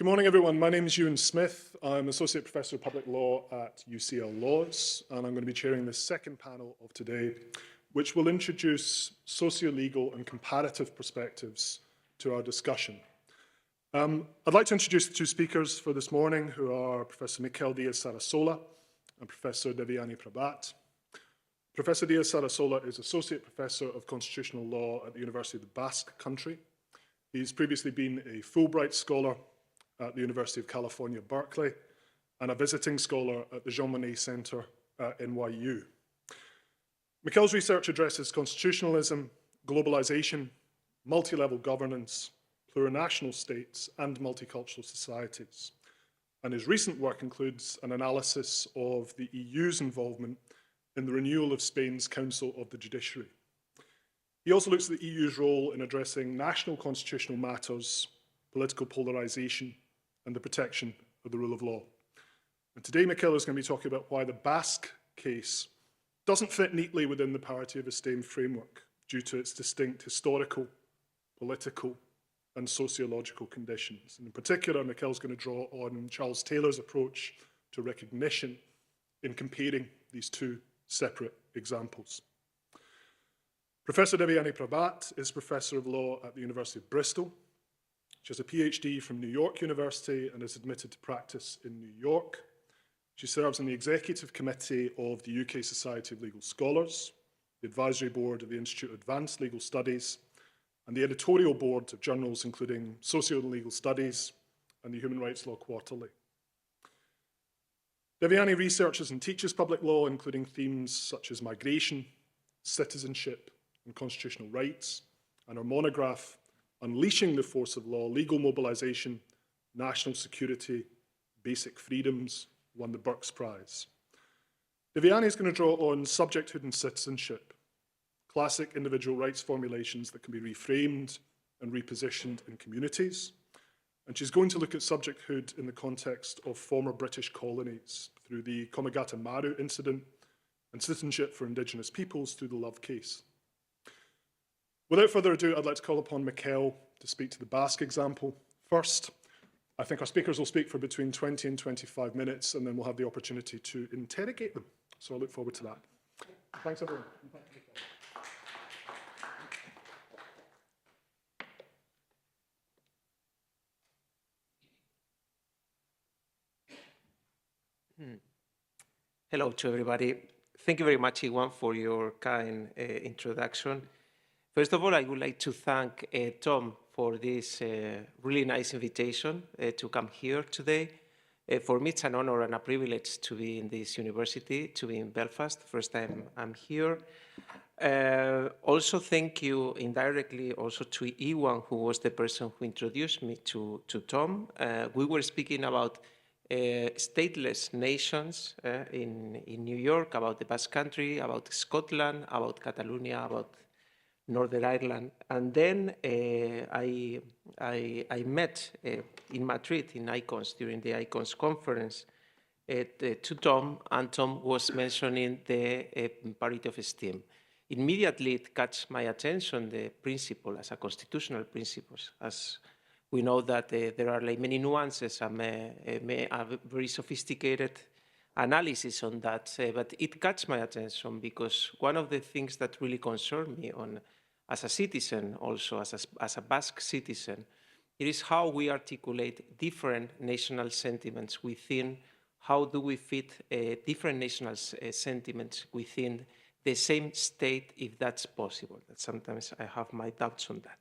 Good morning, everyone. My name is Ewan Smith. I'm Associate Professor of Public Law at UCL Laws, and I'm going to be chairing the second panel of today, which will introduce socio-legal and comparative perspectives to our discussion. I'd like to introduce the two speakers for this morning, who are Professor Miquel Diaz-Sarasola and Professor Devyani Prabhat. Professor Diaz-Sarasola is Associate Professor of Constitutional Law at the University of the Basque Country. He's previously been a Fulbright Scholar at the University of California, Berkeley, and a visiting scholar at the Jean Monnet Center at NYU. Miquel's research addresses constitutionalism, globalization, multi-level governance, plurinational states, and multicultural societies. And his recent work includes an analysis of the EU's involvement in the renewal of Spain's Council of the Judiciary. He also looks at the EU's role in addressing national constitutional matters, political polarization, and the protection of the rule of law. And today, Miquel is going to be talking about why the Basque case doesn't fit neatly within the Parity of Esteem framework due to its distinct historical, political, and sociological conditions. And in particular, Miquel is going to draw on Charles Taylor's approach to recognition in comparing these two separate examples. Professor Devyani Prabhat is Professor of Law at the University of Bristol. She has a PhD from New York University and is admitted to practice in New York. She serves on the Executive Committee of the UK Society of Legal Scholars, the Advisory Board of the Institute of Advanced Legal Studies, and the editorial board of journals including Socio and Legal Studies and the Human Rights Law Quarterly. Devyani researches and teaches public law, including themes such as migration, citizenship, and constitutional rights, and her monograph, Unleashing the Force of Law, Legal Mobilization, National Security, Basic Freedoms, won the Burks Prize. Devyani is going to draw on subjecthood and citizenship, classic individual rights formulations that can be reframed and repositioned in communities. And she's going to look at subjecthood in the context of former British colonies through the Komagata Maru incident and citizenship for Indigenous peoples through the Love case. Without further ado, I'd like to call upon Miquel to speak to the Basque example first. I think our speakers will speak for between 20 and 25 minutes, and then we'll have the opportunity to interrogate them. So I look forward to that. Thanks, everyone. Hello to everybody. Thank you very much, Iwan, for your kind introduction. First of all, I would like to thank Tom for this really nice invitation to come here today. For me, it's an honor and a privilege to be in this university, to be in Belfast. First time I'm here. Also, thank you indirectly also to Iwan, who was the person who introduced me to Tom. We were speaking about stateless nations in New York, about the Basque Country, about Scotland, about Catalonia, about Northern Ireland. And then I met in Madrid, in ICONS, during the ICONS conference to Tom, and Tom was mentioning the Parity of Esteem. Immediately it caught my attention, the principle as a constitutional principle, as we know that there are like many nuances and a very sophisticated analysis on that, but it caught my attention because one of the things that really concerned me as a citizen, also as a Basque citizen, it is how we articulate different national sentiments within, how do we fit different national sentiments within the same state, if that's possible. That sometimes I have my doubts on that.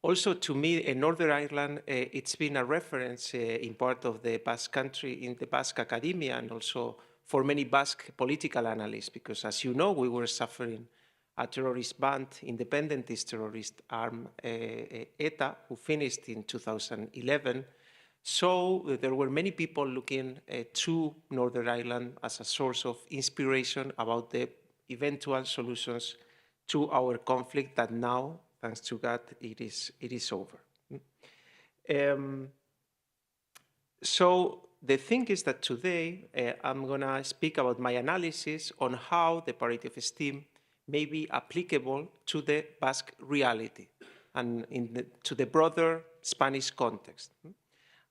Also, to me, in Northern Ireland, it's been a reference in part of the Basque Country, in the Basque academia, and also for many Basque political analysts, because as you know, we were suffering a terrorist band, independentist terrorist arm, ETA, who finished in 2011. So there were many people looking to Northern Ireland as a source of inspiration about the eventual solutions to our conflict that now, thanks to God, it is over. So the thing is that today I'm going to speak about my analysis on how the Parity of Esteem may be applicable to the Basque reality and to the broader Spanish context.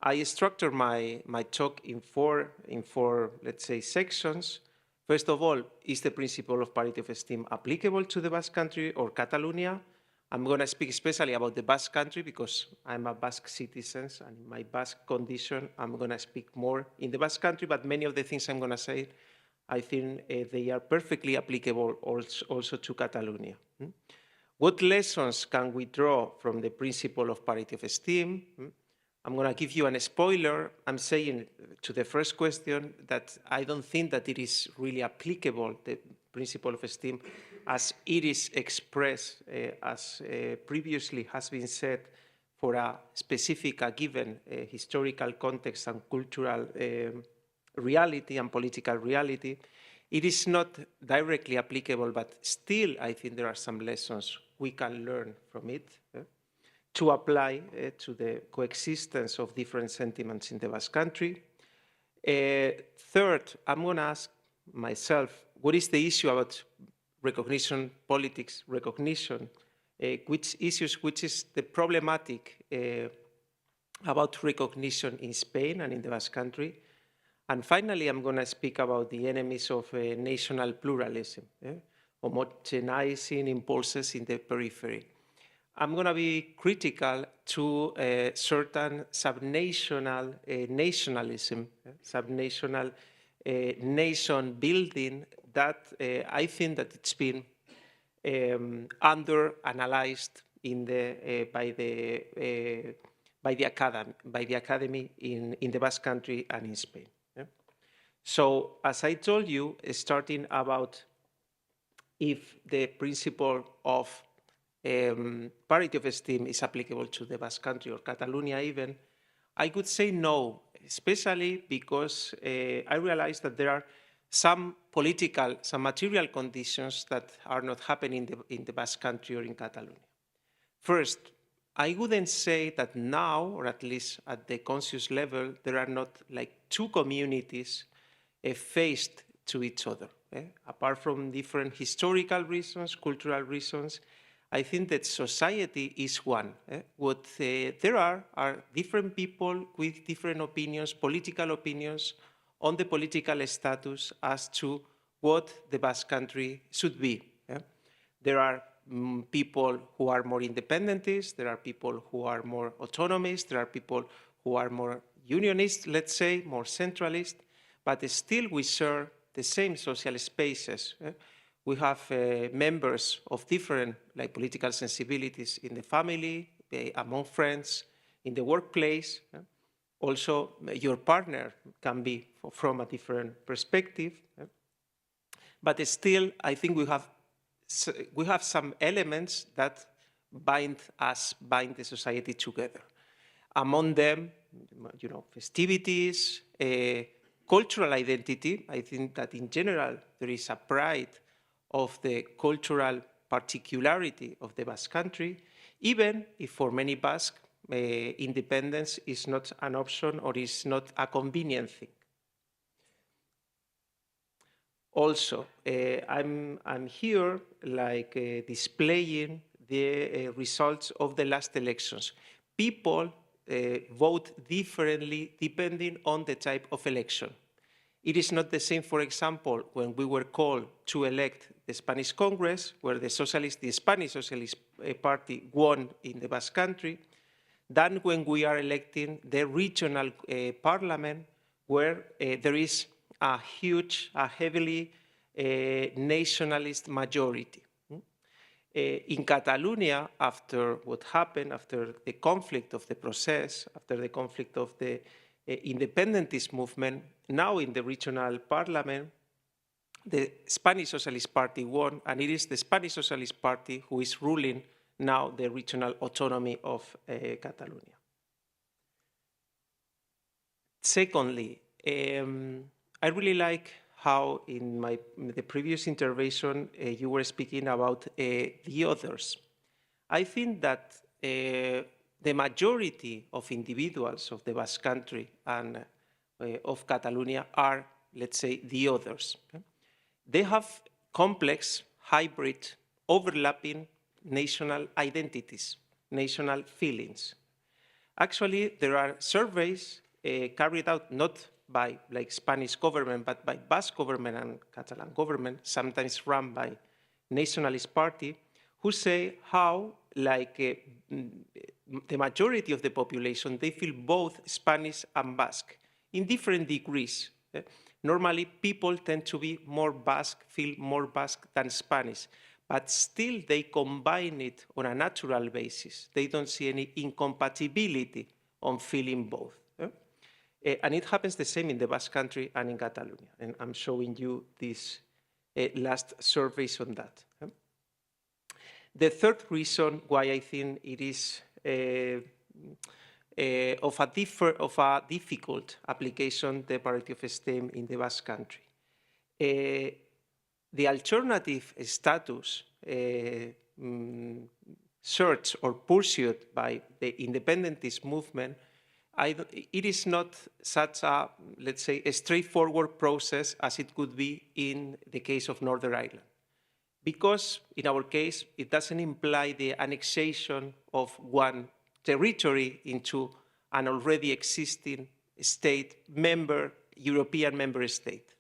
I structure my talk in four, let's say, sections. First of all, is the principle of parity of esteem applicable to the Basque Country or Catalonia? I'm going to speak especially about the Basque Country because I'm a Basque citizen, and in my Basque condition, I'm going to speak more in the Basque Country, but many of the things I'm going to say, I think they are perfectly applicable also to Catalonia. What lessons can we draw from the principle of parity of esteem? I'm going to give you a spoiler. I'm saying to the first question that I don't think that it is really applicable, the principle of esteem, as it is expressed, as previously has been said, for a specific, a given historical context and cultural reality and political reality. It is not directly applicable, but still I think there are some lessons we can learn from it to apply to the coexistence of different sentiments in the Basque Country. Third, I'm going to ask myself, what is the issue about recognition, politics, recognition? Which is the problematic about recognition in Spain and in the Basque Country? And finally, I'm going to speak about the enemies of national pluralism, homogenizing impulses in the periphery. I'm going to be critical to certain subnational nationalism, subnational nation building that I think that it's been under-analyzed in the, by the academy in the Basque Country and in Spain. So, as I told you, starting about if the principle of parity of esteem is applicable to the Basque Country or Catalonia even, I could say no, especially because I realized that there are some political, some material conditions that are not happening in the Basque Country or in Catalonia. First, I wouldn't say that now, or at least at the conscious level, there are not like two communities faced to each other. Apart from different historical reasons, cultural reasons, I think that society is one. What there are different people with different opinions, political opinions, on the political status as to what the Basque Country should be. There are people who are more independentists, there are people who are more autonomist, there are people who are more unionist, let's say, more centralist, but still we share the same social spaces. We have members of different political sensibilities in the family, among friends, in the workplace. Also, your partner can be from a different perspective. But still, I think we have some elements that bind the society together. Among them, festivities, cultural identity. I think that in general, there is a pride of the cultural particularity of the Basque Country, even if for many Basque, independence is not an option or is not a convenient thing. Also, I'm here displaying the results of the last elections. People vote differently depending on the type of election. It is not the same, for example, when we were called to elect the Spanish Congress, where the Spanish Socialist Party won in the Basque Country, than when we are electing the regional parliament, where there is a heavily nationalist majority. In Catalonia, after what happened, after the conflict of the process, after the conflict of the independentist movement, now in the regional parliament, the Spanish Socialist Party won, and it is the Spanish Socialist Party who is ruling now the regional autonomy of Catalonia. Secondly, I really like how in the previous intervention you were speaking about the others. I think that the majority of individuals of the Basque Country and of Catalonia are, let's say, the others. They have complex, hybrid, overlapping national identities, national feelings. Actually, there are surveys carried out not by like Spanish government, but by Basque government and Catalan government, sometimes run by nationalist party, who say how like the majority of the population, they feel both Spanish and Basque in different degrees. Normally, people tend to be more Basque, feel more Basque than Spanish, but still they combine it on a natural basis. They don't see any incompatibility on feeling both. And it happens the same in the Basque Country and in Catalonia. And I'm showing you these last surveys on that. The third reason why I think it is of a difficult application, the Parity of Esteem in the Basque Country. The alternative status searched or pursued by the independentist movement, it is not such a, let's say, a straightforward process as it could be in the case of Northern Ireland. Because in our case, it doesn't imply the annexation of one territory into an already existing state member, European member state.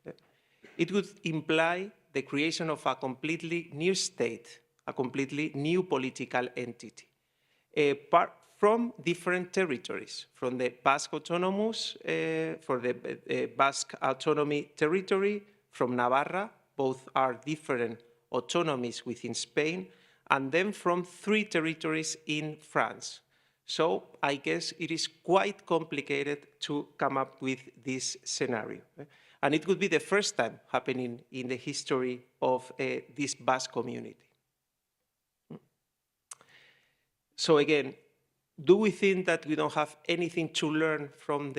It would imply the creation of a completely new state, a completely new political entity, from different territories, from the Basque Autonomous, for the Basque Autonomy Territory, from Navarra, both are different autonomies within Spain, and then from 3 territories in France. So I guess it is quite complicated to come up with this scenario. And it would be the first time happening in the history of this Basque community. So again, do we think that we don't have anything to learn from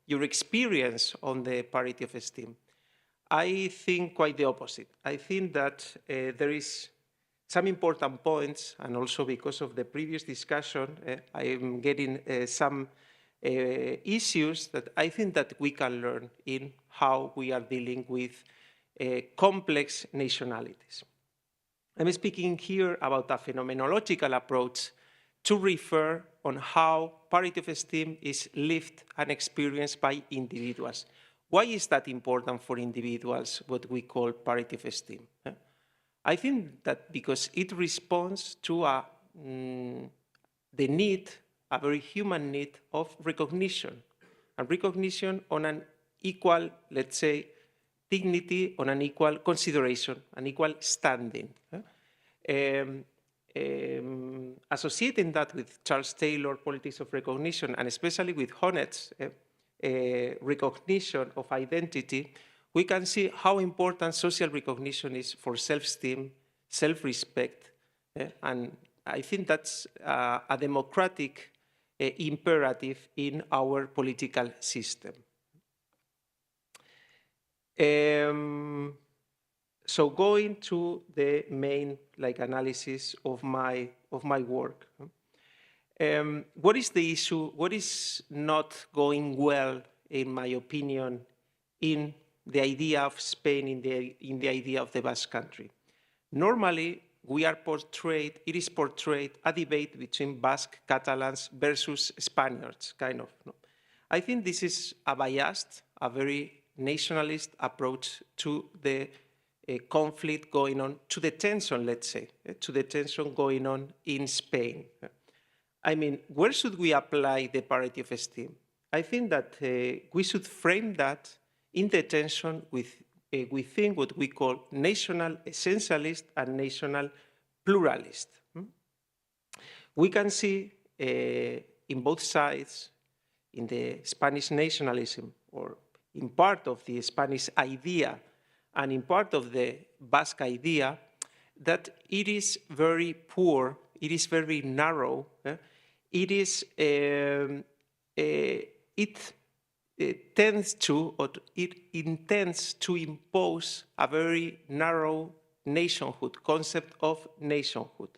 your experience on the Parity of Esteem? I think quite the opposite. I think that there is some important points, and also because of the previous discussion, I am getting some issues that I think that we can learn in how we are dealing with complex nationalities. I'm speaking here about a phenomenological approach to refer on how Parity of Esteem is lived and experienced by individuals. Why is that important for individuals, what we call Parity of Esteem? I think that because it responds to the need, a very human need of recognition, and recognition on an equal, let's say, dignity, on an equal consideration, an equal standing. Associating that with Charles Taylor politics of recognition, and especially with Honnett's recognition of identity, we can see how important social recognition is for self-esteem, self-respect, and I think that's a democratic imperative in our political system. So going to the main analysis of my work. What is the issue? What is not going well, in my opinion, in the idea of Spain, in the idea of the Basque Country? Normally, it is portrayed a debate between Basque Catalans versus Spaniards, kind of. No? I think this is a biased, a very nationalist approach to the conflict going on, to the tension, let's say, to the tension going on in Spain. I mean, where should we apply the Parity of Esteem? I think that we should frame that in the tension within what we call national essentialist and national pluralist. We can see in both sides, in the Spanish nationalism, or in part of the Spanish idea, and in part of the Basque idea, that it is very poor, it is very narrow, it tends to, or it intends to impose a very narrow nationhood, concept of nationhood.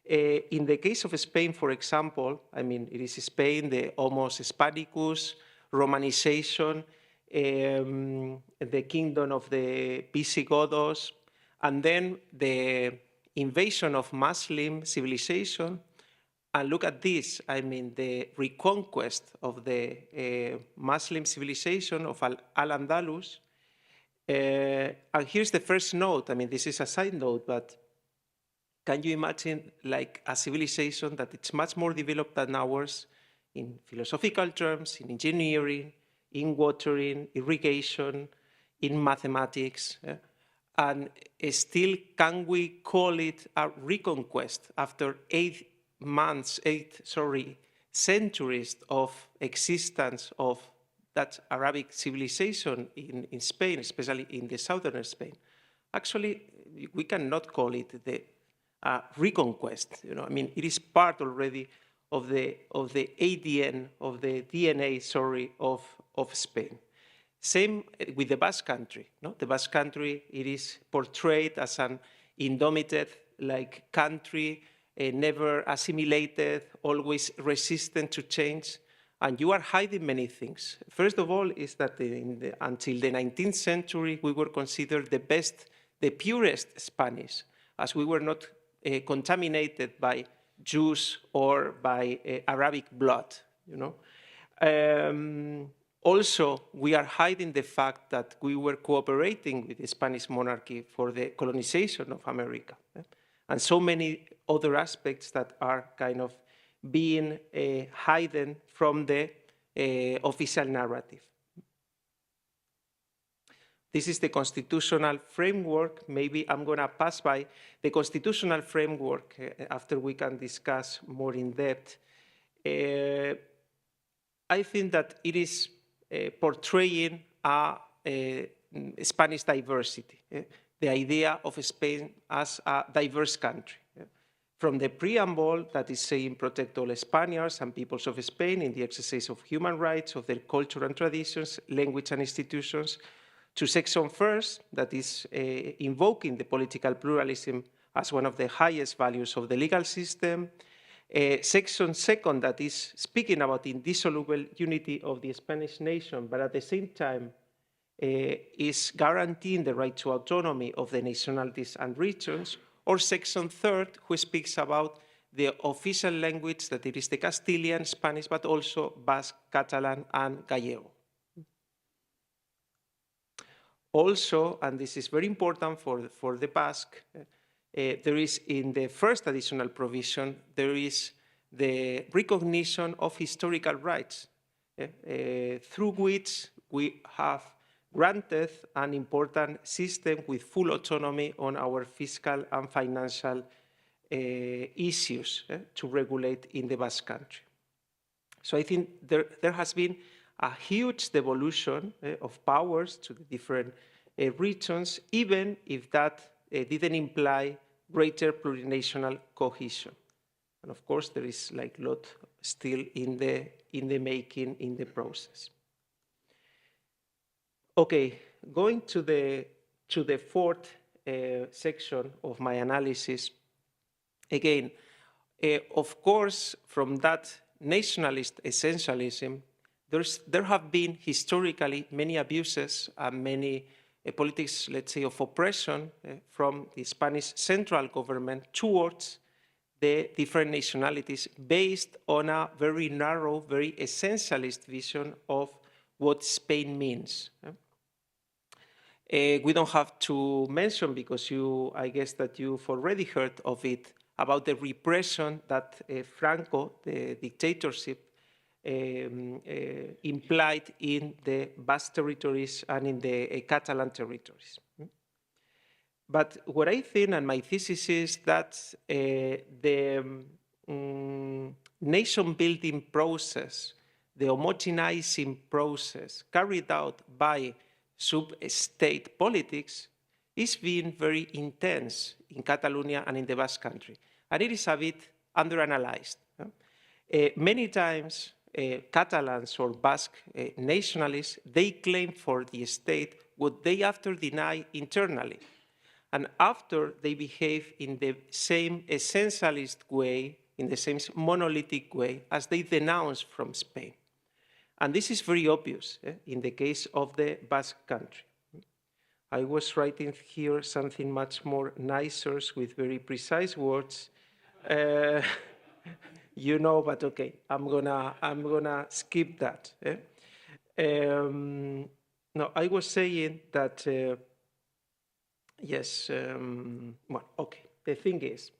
In the case of Spain, for example, I mean, it is Spain, the Homos Hispanicus, Romanization, the kingdom of the Visigoths, and then the invasion of Muslim civilization, And look at this, I mean, the reconquest of the Muslim civilization of Al-Andalus. And here's the first note. I mean, this is a side note, but can you imagine like a civilization that it's much more developed than ours in philosophical terms, in engineering, in watering, irrigation, in mathematics, and still can we call it a reconquest after 8 centuries of existence of that Arabic civilization in Spain, especially in the southern Spain? Actually, we cannot call it the reconquest. You know, I mean, it is part already of the ADN, of the DNA, of Spain. Same with the Basque Country. No? The Basque Country, it is portrayed as an indomitable like country, never assimilated, always resistant to change. And you are hiding many things. First of all, is that until the 19th century, we were considered the best, the purest Spanish, as we were not contaminated by Jews or by Arabic blood, you know. Also, we are hiding the fact that we were cooperating with the Spanish monarchy for the colonization of America, and so many other aspects that are kind of being hidden from the official narrative. This is the constitutional framework. Maybe I'm going to pass by the constitutional framework after we can discuss more in depth. I think that it is portraying a Spanish diversity, the idea of Spain as a diverse country. From the preamble that is saying protect all Spaniards and peoples of Spain in the exercise of human rights, of their culture and traditions, language and institutions, to section first, that is invoking the political pluralism as one of the highest values of the legal system. Section second, that is speaking about indissoluble unity of the Spanish nation, but at the same time is guaranteeing the right to autonomy of the nationalities and regions. Or section third, who speaks about the official language, that it is the Castilian, Spanish, but also Basque, Catalan, and Gallego. Also, and this is very important for the Basque, there is in the first additional provision, there is the recognition of historical rights, through which we have granted an important system with full autonomy on our fiscal and financial issues to regulate in the Basque Country. So I think there has been a huge devolution of powers to the different regions, even if that didn't imply greater plurinational cohesion. And of course, there is like a lot still in the making, in the process. Okay, going to the fourth section of my analysis. Again, of course, from that nationalist essentialism, there have been historically many abuses and many politics, let's say, of oppression from the Spanish central government towards the different nationalities based on a very narrow, very essentialist vision of what Spain means. We don't have to mention, because I guess that you've already heard of it, about the repression that Franco, the dictatorship, implied in the Basque territories and in the Catalan territories. But what I think, and my thesis is that the nation-building process, the homogenizing process carried out by sub-state politics is being very intense in Catalonia and in the Basque Country. And it is a bit underanalyzed. Many times, Catalans or Basque nationalists, they claim for the state what they after deny internally. And after they behave in the same essentialist way, in the same monolithic way as they denounce from Spain. And this is very obvious in the case of the Basque Country. I was writing here something much more nicer with very precise words. you know, but okay, I'm gonna skip that. No, I was saying that, yes, well, okay. The thing is,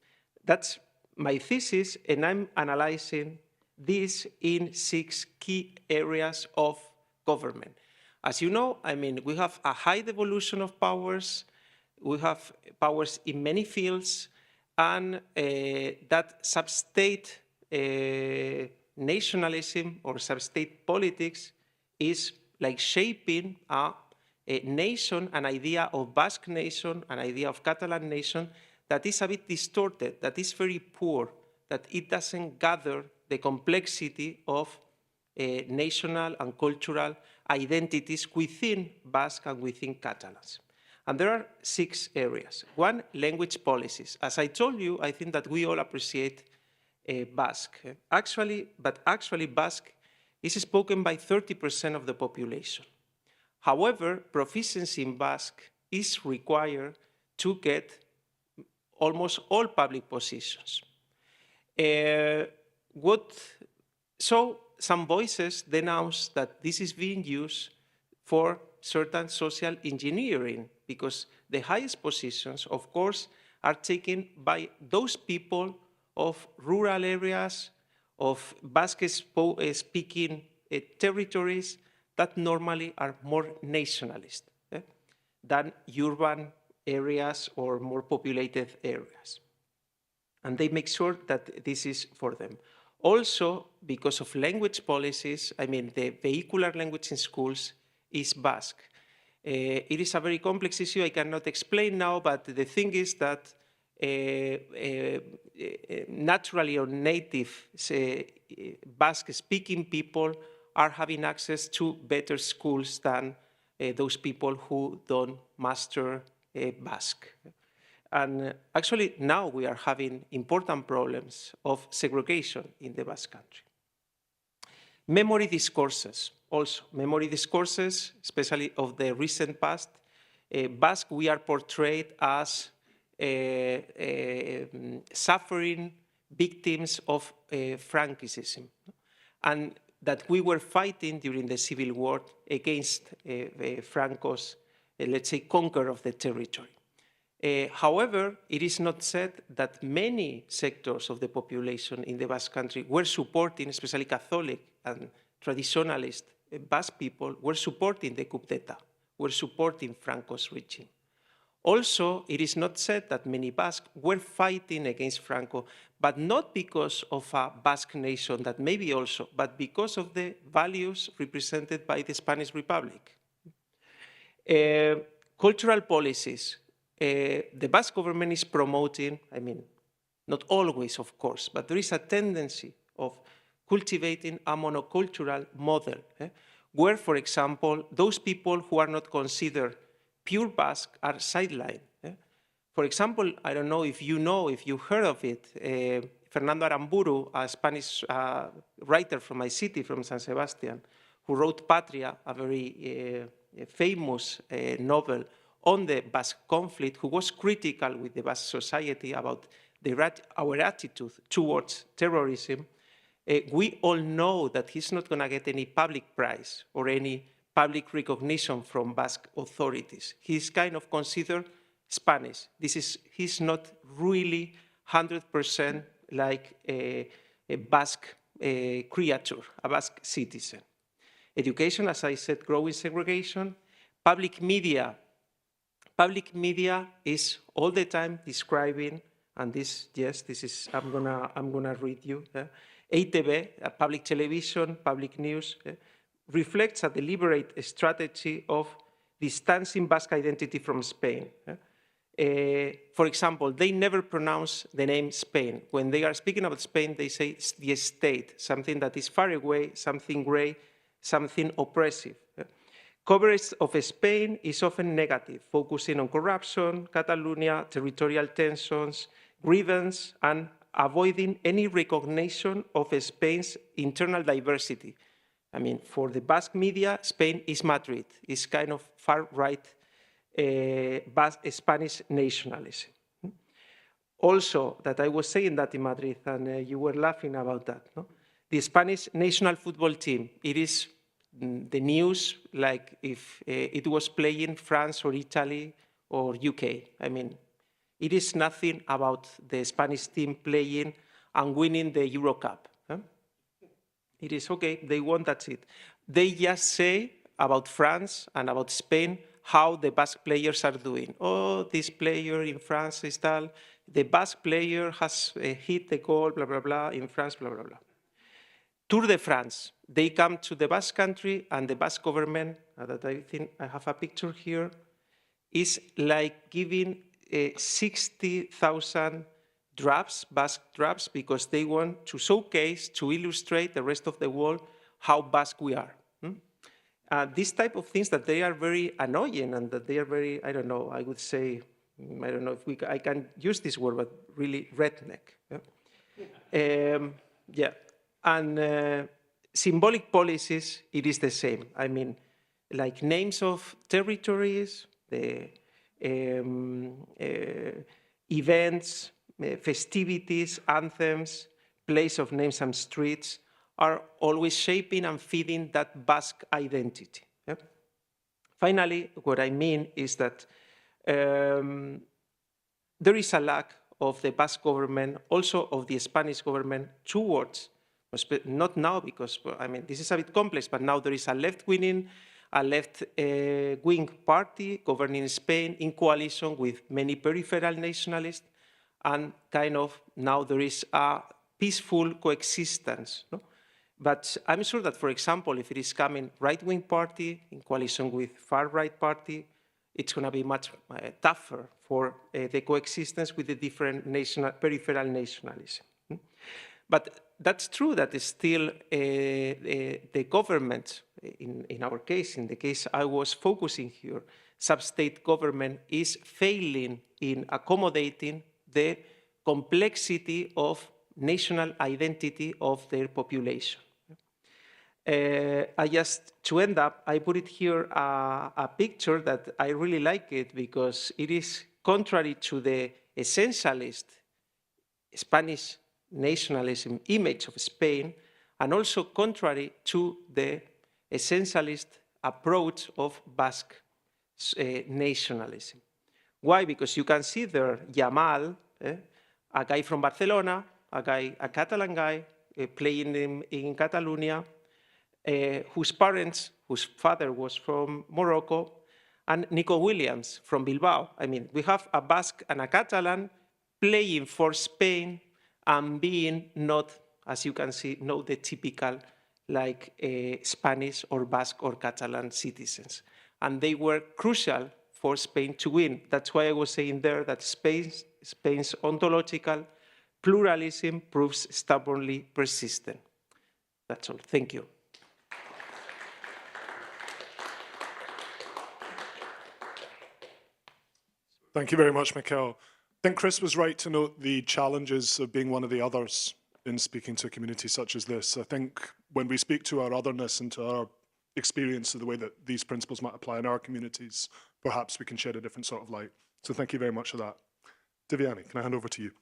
that's my thesis, and I'm analyzing this in 6 key areas of government. As you know, I mean, we have a high devolution of powers, we have powers in many fields, and that sub-state nationalism or sub-state politics is like shaping a nation, an idea of Basque nation, an idea of Catalan nation that is a bit distorted, that is very poor, that it doesn't gather the complexity of national and cultural identities within Basque and within Catalans. And there are 6 areas. One, language policies. As I told you, I think that we all appreciate Basque. Actually, Basque is spoken by 30% of the population. However, proficiency in Basque is required to get almost all public positions. So some voices denounce that this is being used for certain social engineering, because the highest positions, of course, are taken by those people of rural areas, of Basque-speaking territories that normally are more nationalist than urban areas or more populated areas. And they make sure that this is for them. Also, because of language policies, I mean, the vehicular language in schools is Basque. It is a very complex issue I cannot explain now, but the thing is that naturally or native Basque-speaking people are having access to better schools than those people who don't master Basque. And actually, now we are having important problems of segregation in the Basque country. Memory discourses, also. Memory discourses, especially of the recent past. Basque, we are portrayed as suffering victims of Franquism, and that we were fighting during the Civil War against Franco's, let's say, conquer of the territory. However, it is not said that many sectors of the population in the Basque country were supporting, especially Catholic and traditionalist Basque people, were supporting the coup d'etat, were supporting Franco's regime. Also, it is not said that many Basques were fighting against Franco, but not because of a Basque nation, that maybe also, but because of the values represented by the Spanish Republic. Cultural policies. The Basque government is promoting, I mean, not always, of course, but there is a tendency of cultivating a monocultural model, where, for example, those people who are not considered pure Basque are sidelined. For example, I don't know if you heard of it, Fernando Aramburu, a Spanish writer from my city, from San Sebastian, who wrote Patria, a very famous novel on the Basque conflict, who was critical with the Basque society about our attitude towards terrorism. We all know that he's not going to get any public prize or any public recognition from Basque authorities. He's kind of considered Spanish. He's not really 100% like a Basque creature, a Basque citizen. Education, as I said, growing segregation. Public media. Public media is all the time describing, and this, yes, this is, I'm gonna read you. EITB, public television, public news, reflects a deliberate strategy of distancing Basque identity from Spain. For example, they never pronounce the name Spain. When they are speaking about Spain, they say the state, something that is far away, something gray, something oppressive. Coverage of Spain is often negative, focusing on corruption, Catalonia, territorial tensions, grievance, and avoiding any recognition of Spain's internal diversity. I mean, for the Basque media, Spain is Madrid. It's kind of far-right Spanish nationalism. also that I was saying that in Madrid, and you were laughing about that, no? The Spanish national football team, it is the news like if it was playing France or Italy or UK. I mean, it is nothing about the Spanish team playing and winning the Euro Cup. Huh? It is okay, they won, that's it. They just say about France and about Spain how the Basque players are doing. Oh, this player in France is tal, the Basque player has hit the goal, blah, blah, blah, in France, blah, blah, blah. Tour de France, they come to the Basque country and the Basque government, that I think I have a picture here, is like giving 60,000 drafts, Basque drafts, because they want to showcase, to illustrate the rest of the world how Basque we are. These type of things that they are very annoying and that they are very, I don't know, I would say, I don't know if I can use this word, but really redneck. Yeah. And symbolic policies, it is the same. I mean, like names of territories, the events, festivities, anthems, place of names and streets are always shaping and feeding that Basque identity. Yeah? Finally, what I mean is that there is a lack of the Basque government, also of the Spanish government, towards, not now because, I mean, this is a bit complex, but now there is a left-wing party governing Spain in coalition with many peripheral nationalists, and kind of now there is a peaceful coexistence. No? But I'm sure that, for example, if it is coming right-wing party in coalition with far-right party, it's going to be much tougher for the coexistence with the different peripheral nationalism. But that's true that it's still the government, in our case, in the case I was focusing here, sub-state government is failing in accommodating the complexity of national identity of their population. To end up, I put it here a picture that I really like it because it is contrary to the essentialist Spanish nationalism image of Spain, and also contrary to the essentialist approach of Basque nationalism. Why? Because you can see there Yamal, a guy from Barcelona, a Catalan guy playing in Catalonia, whose father was from Morocco, and Nico Williams from Bilbao. I mean, we have a Basque and a Catalan playing for Spain and being not, as you can see, not the typical like Spanish or Basque or Catalan citizens. And they were crucial for Spain to win. That's why I was saying there that Spain's ontological pluralism proves stubbornly persistent. That's all. Thank you. Thank you very much, Mikel. I think Chris was right to note the challenges of being one of the others in speaking to a community such as this. I think when we speak to our otherness and to our experience of the way that these principles might apply in our communities, perhaps we can shed a different sort of light. So thank you very much for that. Divyani, can I hand over to you?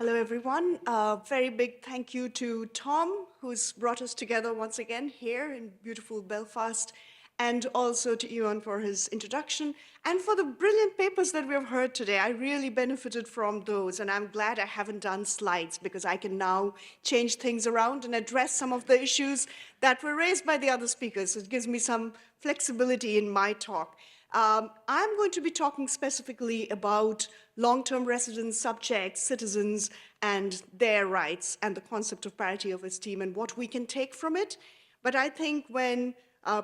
Hello, everyone. Very big thank you to Tom, who's brought us together once again here in beautiful Belfast, and also to Ewan for his introduction, and for the brilliant papers that we have heard today. I really benefited from those, and I'm glad I haven't done slides because I can now change things around and address some of the issues that were raised by the other speakers. So it gives me some flexibility in my talk. I'm going to be talking specifically about long-term residents, subjects, citizens, and their rights, and the concept of parity of esteem and what we can take from it. But I think when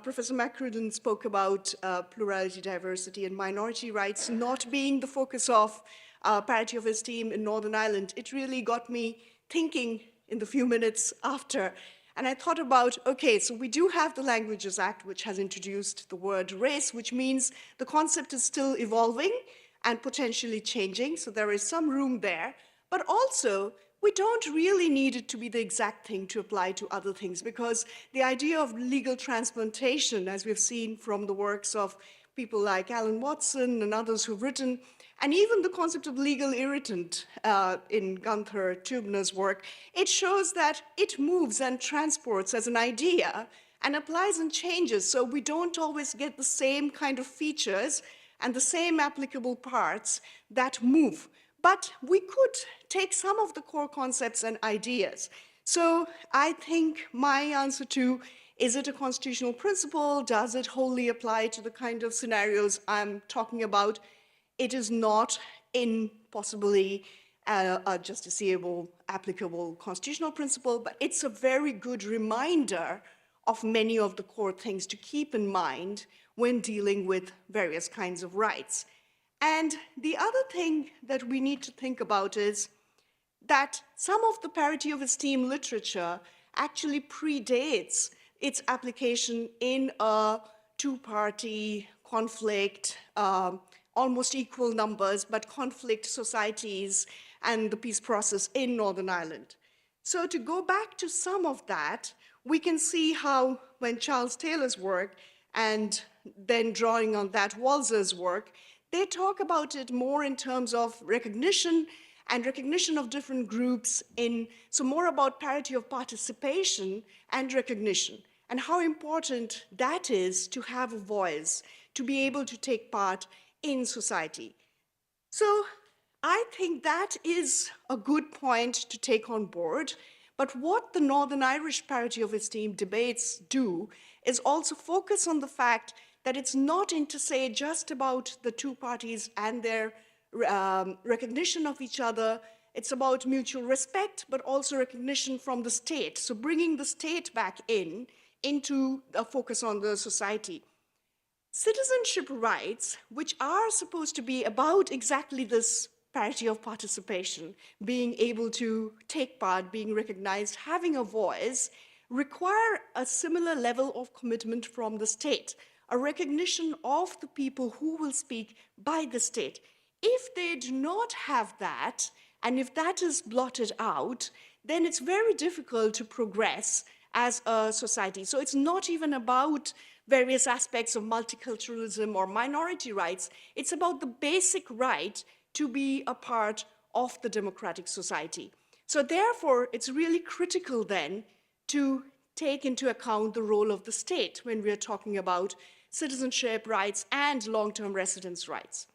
Professor McCrudden spoke about plurality, diversity, and minority rights not being the focus of parity of esteem in Northern Ireland, it really got me thinking in the few minutes after. And I thought about, okay, so we do have the Languages Act, which has introduced the word race, which means the concept is still evolving and potentially changing, so there is some room there. But also, we don't really need it to be the exact thing to apply to other things, because the idea of legal transplantation, as we've seen from the works of people like Alan Watson and others who've written, and even the concept of legal irritant in Gunther Tübner's work, it shows that it moves and transports as an idea and applies and changes. So we don't always get the same kind of features and the same applicable parts that move. But we could take some of the core concepts and ideas. So I think my answer to, is it a constitutional principle? Does it wholly apply to the kind of scenarios I'm talking about? It is not in possibly a justiciable, applicable constitutional principle, but it's a very good reminder of many of the core things to keep in mind when dealing with various kinds of rights. And the other thing that we need to think about is that some of the parity of esteem literature actually predates its application in a two-party conflict, almost equal numbers, but conflict societies and the peace process in Northern Ireland. So to go back to some of that, we can see how when Charles Taylor's work and then drawing on that Walzer's work, they talk about it more in terms of recognition and recognition of different groups so more about parity of participation and recognition, and how important that is to have a voice, to be able to take part in society. So I think that is a good point to take on board. But what the Northern Irish parity of esteem debates do is also focus on the fact that it's not to say just about the two parties and their recognition of each other. It's about mutual respect, but also recognition from the state. So bringing the state back into a focus on the society. Citizenship rights, which are supposed to be about exactly this parity of participation, being able to take part, being recognized, having a voice, require a similar level of commitment from the state, a recognition of the people who will speak by the state. If they do not have that, and if that is blotted out, then it's very difficult to progress as a society. So it's not even about various aspects of multiculturalism or minority rights. It's about the basic right to be a part of the democratic society. So therefore, it's really critical then to take into account the role of the state when we are talking about citizenship rights and long-term residence rights.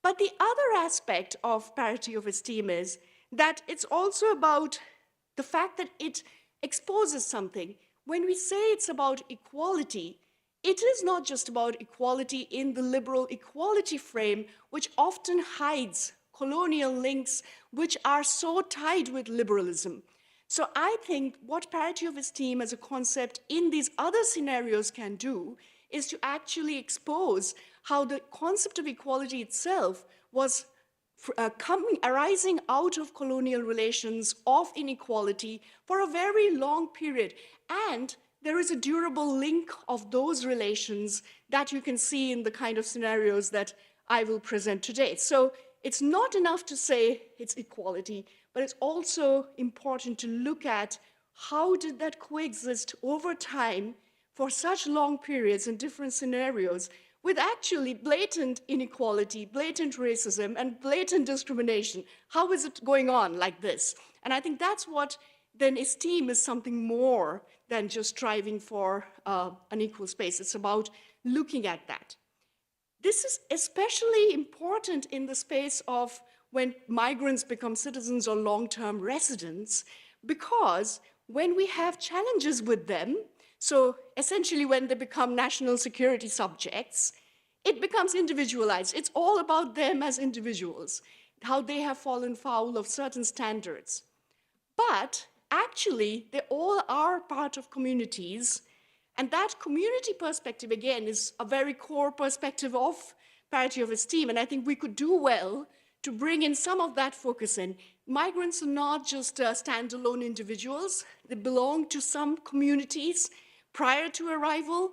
But the other aspect of parity of esteem is that it's also about the fact that it exposes something. When we say it's about equality, it is not just about equality in the liberal equality frame, which often hides colonial links which are so tied with liberalism. So I think what parity of esteem as a concept in these other scenarios can do is to actually expose how the concept of equality itself was arising out of colonial relations of inequality for a very long period. And there is a durable link of those relations that you can see in the kind of scenarios that I will present today. So it's not enough to say it's equality, but it's also important to look at how did that coexist over time for such long periods in different scenarios with actually blatant inequality, blatant racism, and blatant discrimination. How is it going on like this? And I think that's what then esteem is something more than just striving for an equal space. It's about looking at that. This is especially important in the space of when migrants become citizens or long-term residents, because when we have challenges with them, so essentially when they become national security subjects, it becomes individualized. It's all about them as individuals, how they have fallen foul of certain standards. But actually, they all are part of communities, and that community perspective, again, is a very core perspective of parity of esteem, and I think we could do well to bring in some of that focus in. Migrants are not just standalone individuals. They belong to some communities prior to arrival.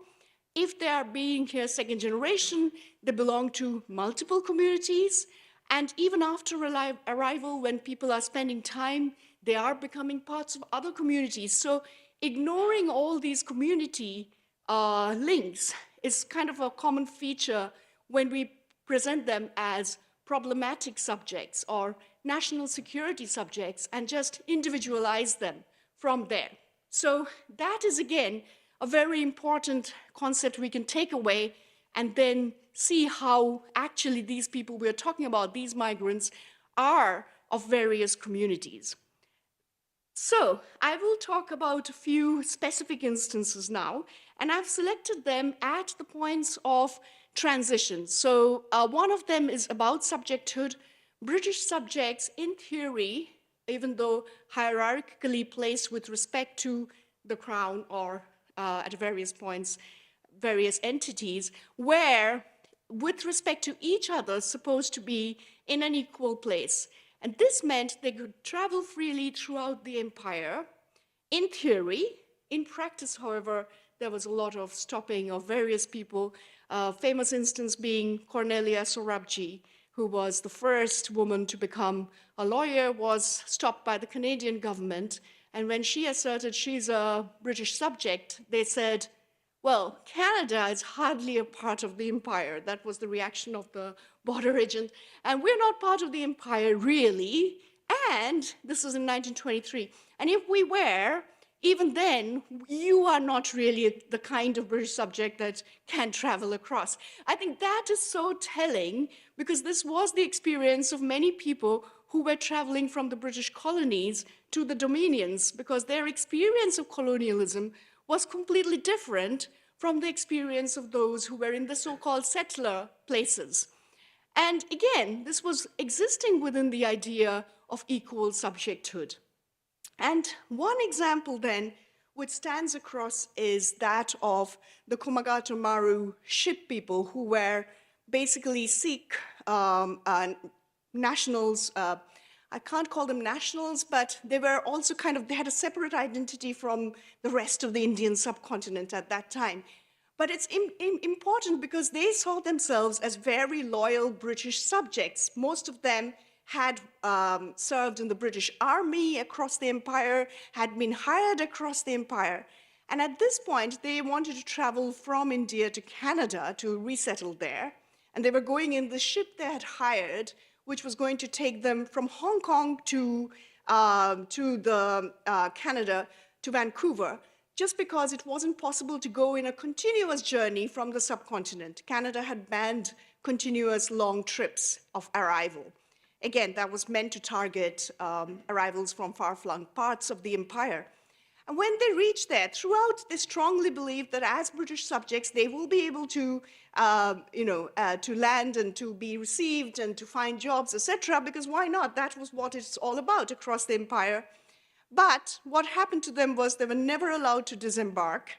If they are being here second generation, they belong to multiple communities. And even after arrival, when people are spending time, They are becoming parts of other communities. So ignoring all these community links is kind of a common feature when we present them as problematic subjects or national security subjects and just individualize them from there. So that is, again, a very important concept we can take away and then see how actually these people we're talking about, these migrants, are of various communities. So I will talk about a few specific instances now, and I've selected them at the points of transition. So one of them is about subjecthood. British subjects, in theory, even though hierarchically placed with respect to the crown or at various points, various entities, were, with respect to each other, supposed to be in an equal place. And this meant they could travel freely throughout the empire, in theory. In practice, however, there was a lot of stopping of various people, famous instance being Cornelia Sorabji, who was the first woman to become a lawyer, was stopped by the Canadian government. And when she asserted she's a British subject, they said, well, Canada is hardly a part of the empire. That was the reaction of the border agent. And we're not part of the empire, really. And this was in 1923. And if we were, even then, you are not really the kind of British subject that can travel across. I think that is so telling, because this was the experience of many people who were traveling from the British colonies to the dominions, because their experience of colonialism was completely different from the experience of those who were in the so-called settler places. And again, this was existing within the idea of equal subjecthood. And one example then, which stands across, is that of the Komagato Maru ship people, who were basically Sikh nationals. I can't call them nationals, but they were also they had a separate identity from the rest of the Indian subcontinent at that time. But it's important because they saw themselves as very loyal British subjects. Most of them had served in the British Army across the empire, had been hired across the empire. And at this point, they wanted to travel from India to Canada to resettle there. And they were going in the ship they had hired, which was going to take them from Hong Kong to Canada, to Vancouver, just because it wasn't possible to go in a continuous journey from the subcontinent. Canada had banned continuous long trips of arrival. Again, that was meant to target arrivals from far-flung parts of the empire. And when they reached there, throughout, they strongly believed that as British subjects, they will be able to, to land and to be received and to find jobs, etc., because why not? That was what it's all about across the empire. But what happened to them was they were never allowed to disembark.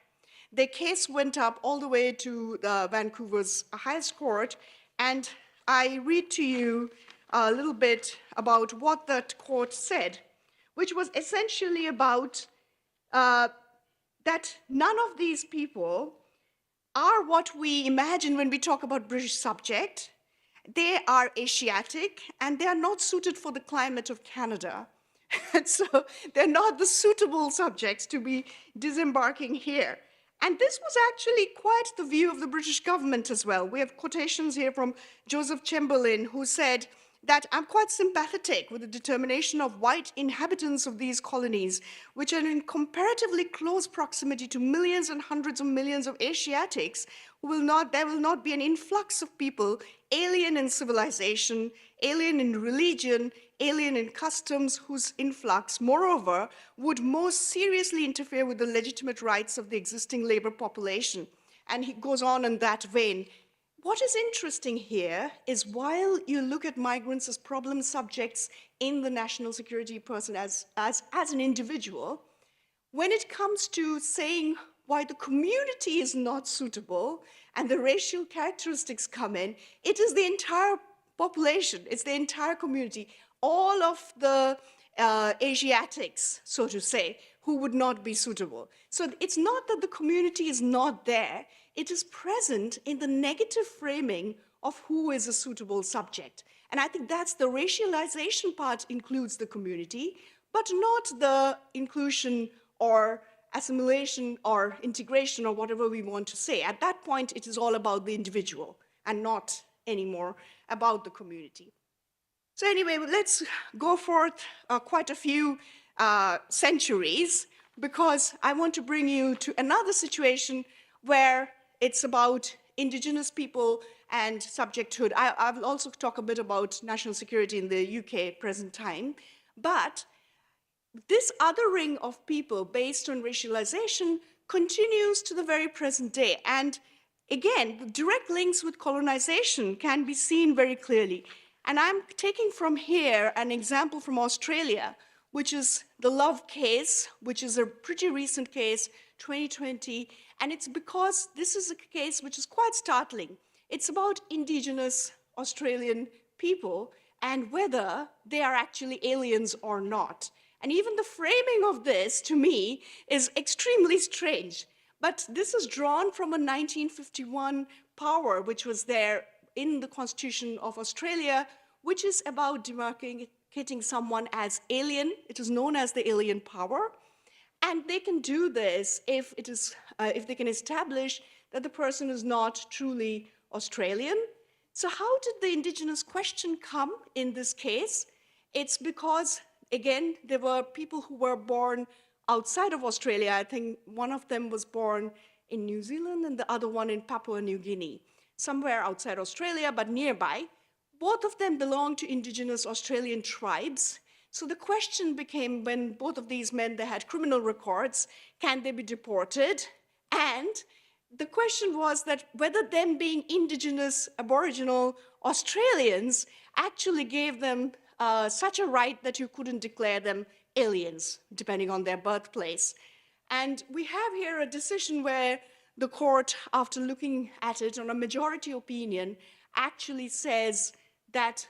Their case went up all the way to Vancouver's highest court, and I read to you a little bit about what that court said, which was essentially about that none of these people are what we imagine when we talk about British subject. They are Asiatic, and they are not suited for the climate of Canada. And so they're not the suitable subjects to be disembarking here. And this was actually quite the view of the British government as well. We have quotations here from Joseph Chamberlain, who said that I'm quite sympathetic with the determination of white inhabitants of these colonies, which are in comparatively close proximity to millions and hundreds of millions of Asiatics, there will not be an influx of people alien in civilization, alien in religion, alien in customs, whose influx, moreover, would most seriously interfere with the legitimate rights of the existing labor population. And he goes on in that vein. What is interesting here is while you look at migrants as problem subjects in the national security person as an individual, when it comes to saying why the community is not suitable and the racial characteristics come in, it is the entire population, it's the entire community, all of the Asiatics, so to say, who would not be suitable. So it's not that the community is not there, it is present in the negative framing of who is a suitable subject. And I think that's the racialization part includes the community, but not the inclusion or assimilation or integration or whatever we want to say. At that point, it is all about the individual and not anymore about the community. So anyway, let's go forth quite a few centuries, because I want to bring you to another situation where it's about indigenous people and subjecthood. I will also talk a bit about national security in the UK present time, but this othering of people based on racialization continues to the very present day. And again, the direct links with colonization can be seen very clearly. And I'm taking from here an example from Australia, which is the Love case, which is a pretty recent case, 2020. And it's because this is a case which is quite startling. It's about Indigenous Australian people and whether they are actually aliens or not. And even the framing of this, to me, is extremely strange. But this is drawn from a 1951 power, which was there in the Constitution of Australia, which is about demarcating someone as alien. It is known as the alien power. And they can do this if they can establish that the person is not truly Australian. So how did the Indigenous question come in this case? It's because, again, there were people who were born outside of Australia. I think one of them was born in New Zealand and the other one in Papua New Guinea, somewhere outside Australia, but nearby. Both of them belong to Indigenous Australian tribes. So the question became, when both of these men, they had criminal records, can they be deported? And the question was that whether them being Indigenous Aboriginal Australians actually gave them such a right that you couldn't declare them aliens, depending on their birthplace. And we have here a decision where the court, after looking at it on a majority opinion, actually says that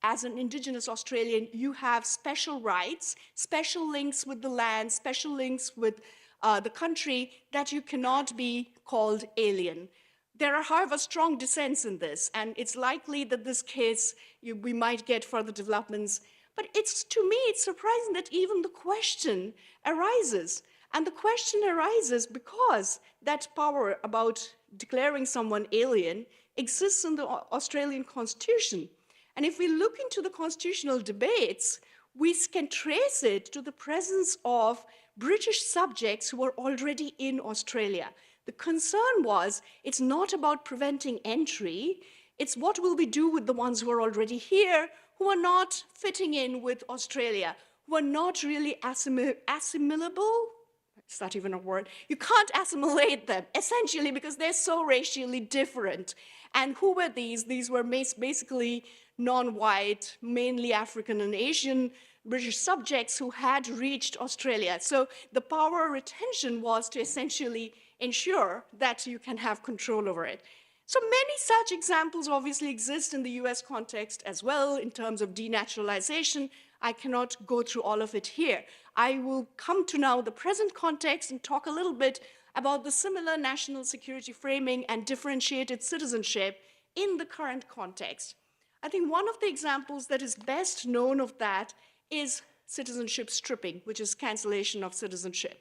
as an Indigenous Australian, you have special rights, special links with the land, special links with the country, that you cannot be called alien. There are, however, strong dissents in this, and it's likely that this case, we might get further developments. But to me, it's surprising that even the question arises. And the question arises because that power about declaring someone alien exists in the Australian Constitution. And if we look into the constitutional debates, we can trace it to the presence of British subjects who were already in Australia. The concern was, it's not about preventing entry, it's what will we do with the ones who are already here, who are not fitting in with Australia, who are not really assimilable. Is that even a word? You can't assimilate them, essentially, because they're so racially different. And who were these? These were basically non-white, mainly African and Asian British subjects who had reached Australia. So the power retention was to essentially ensure that you can have control over it. So many such examples obviously exist in the US context as well in terms of denaturalization. I cannot go through all of it here. I will come to now the present context and talk a little bit about the similar national security framing and differentiated citizenship in the current context. I think one of the examples that is best known of that is citizenship stripping, which is cancellation of citizenship.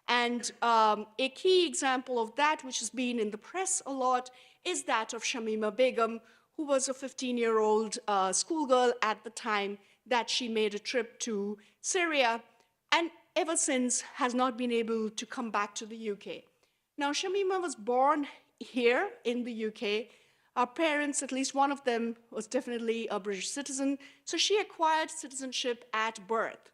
And a key example of that, which has been in the press a lot, is that of Shamima Begum, who was a 15-year-old schoolgirl at the time that she made a trip to Syria, and ever since has not been able to come back to the UK. Now, Shamima was born here in the UK. Our parents, at least one of them, was definitely a British citizen, so she acquired citizenship at birth.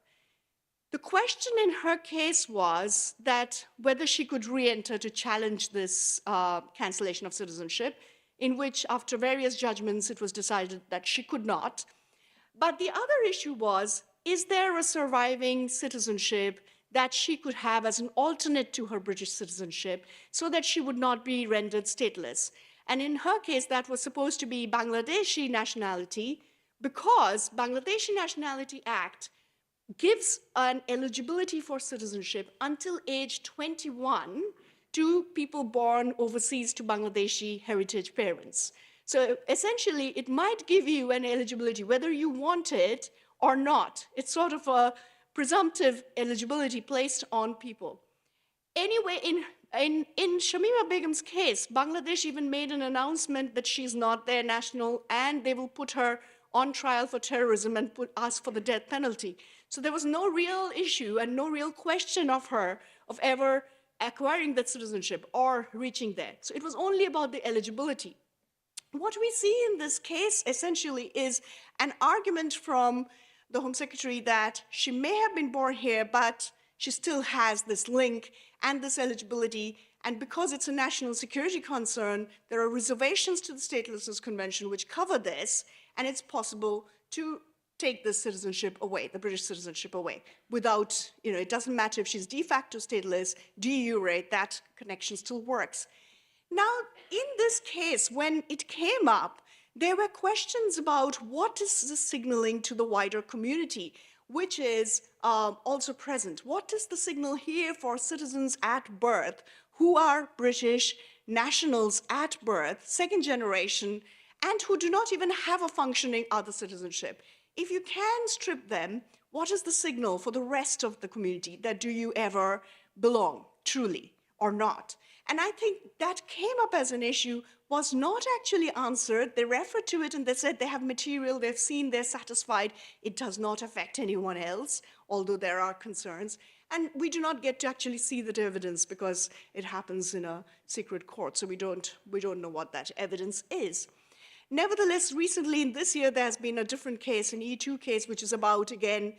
The question in her case was that whether she could re-enter to challenge this cancellation of citizenship, in which, after various judgments, it was decided that she could not. But the other issue was, is there a surviving citizenship that she could have as an alternate to her British citizenship so that she would not be rendered stateless? And in her case, that was supposed to be Bangladeshi nationality, because Bangladeshi Nationality Act gives an eligibility for citizenship until age 21 to people born overseas to Bangladeshi heritage parents. So essentially, it might give you an eligibility, whether you want it or not. It's sort of a presumptive eligibility placed on people. Anyway, in Shamima Begum's case, Bangladesh even made an announcement that she's not their national and they will put her on trial for terrorism and ask for the death penalty. So there was no real issue and no real question of her of ever acquiring that citizenship or reaching there. So it was only about the eligibility. What we see in this case essentially is an argument from the Home Secretary that she may have been born here, but she still has this link and this eligibility. And because it's a national security concern, there are reservations to the Statelessness Convention which cover this, and it's possible to take this citizenship away, the British citizenship away, without, it doesn't matter if she's de facto stateless, de jure, that connection still works. Now, in this case, when it came up, there were questions about what is the signaling to the wider community, which is also present. What is the signal here for citizens at birth who are British nationals at birth, second generation, and who do not even have a functioning other citizenship? If you can strip them, what is the signal for the rest of the community that do you ever belong, truly, or not? And I think that came up as an issue, was not actually answered. They referred to it and they said they have material, they've seen, they're satisfied. It does not affect anyone else, although there are concerns. And we do not get to actually see that evidence because it happens in a secret court, so we don't know what that evidence is. Nevertheless, recently in this year, there's been a different case, an E2 case, which is about, again,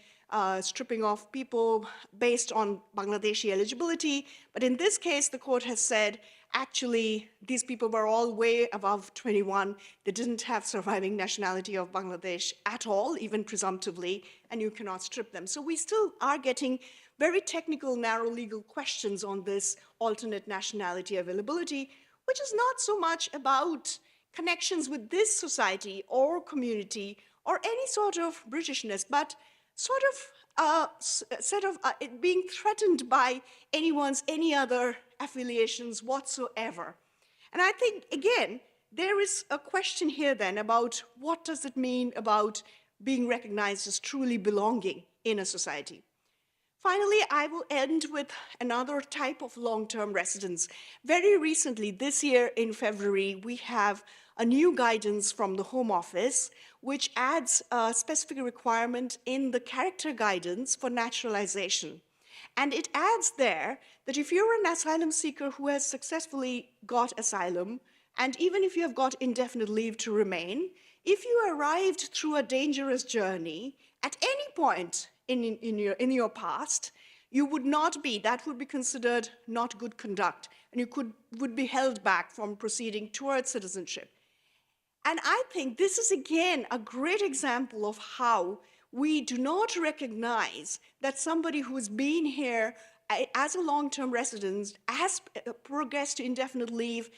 stripping off people based on Bangladeshi eligibility. But in this case, the court has said, actually, these people were all way above 21. They didn't have surviving nationality of Bangladesh at all, even presumptively, and you cannot strip them. So we still are getting very technical, narrow legal questions on this alternate nationality availability, which is not so much about connections with this society or community or any sort of Britishness, but sort of it being threatened by any other affiliations whatsoever. And I think, again, there is a question here then about what does it mean about being recognized as truly belonging in a society. Finally, I will end with another type of long-term residence. Very recently, this year in February, we have a new guidance from the Home Office, which adds a specific requirement in the character guidance for naturalization. And it adds there that if you're an asylum seeker who has successfully got asylum, and even if you have got indefinite leave to remain, if you arrived through a dangerous journey at any point in your past, you would not be, that would be considered not good conduct, and you would be held back from proceeding towards citizenship. And I think this is, again, a great example of how we do not recognize that somebody who has been here as a long-term resident, has progressed to indefinite leave,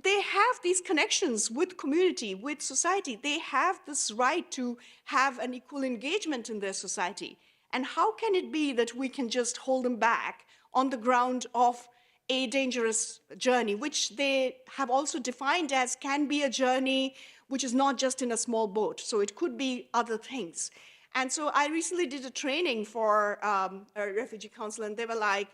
they have these connections with community, with society. They have this right to have an equal engagement in their society. And how can it be that we can just hold them back on the ground of a dangerous journey, which they have also defined as can be a journey which is not just in a small boat. So it could be other things. And so I recently did a training for a refugee council, and they were like,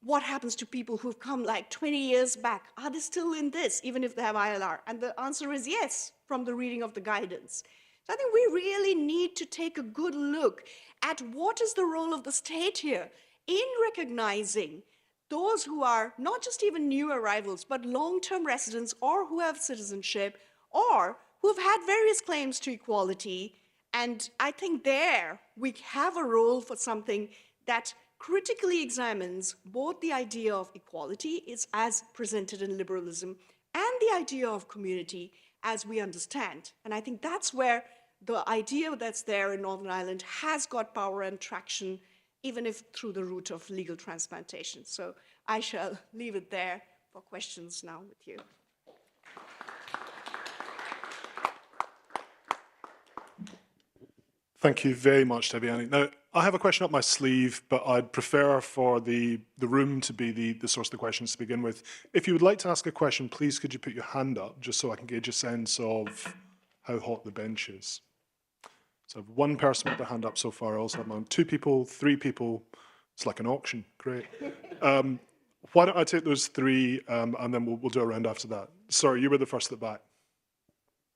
what happens to people who've come like 20 years back? Are they still in this, even if they have ILR? And the answer is yes, from the reading of the guidance. So I think we really need to take a good look at what is the role of the state here in recognizing those who are not just even new arrivals, but long-term residents or who have citizenship or who have had various claims to equality. And I think there we have a role for something that critically examines both the idea of equality is as presented in liberalism and the idea of community as we understand. And I think that's where the idea that's there in Northern Ireland has got power and traction, even if through the route of legal transplantation. So I shall leave it there for questions now with you. Thank you very much, Debbie Annie. Now, I have a question up my sleeve, but I'd prefer for the room to be the source of the questions to begin with. If you would like to ask a question, please could you put your hand up, just so I can gauge a sense of how hot the bench is. So I have one person with their hand up so far. I also have 2 people, 3 people. It's like an auction. Great. Why don't I take those 3, and then we'll do a round after that. Sorry, you were the first at the back.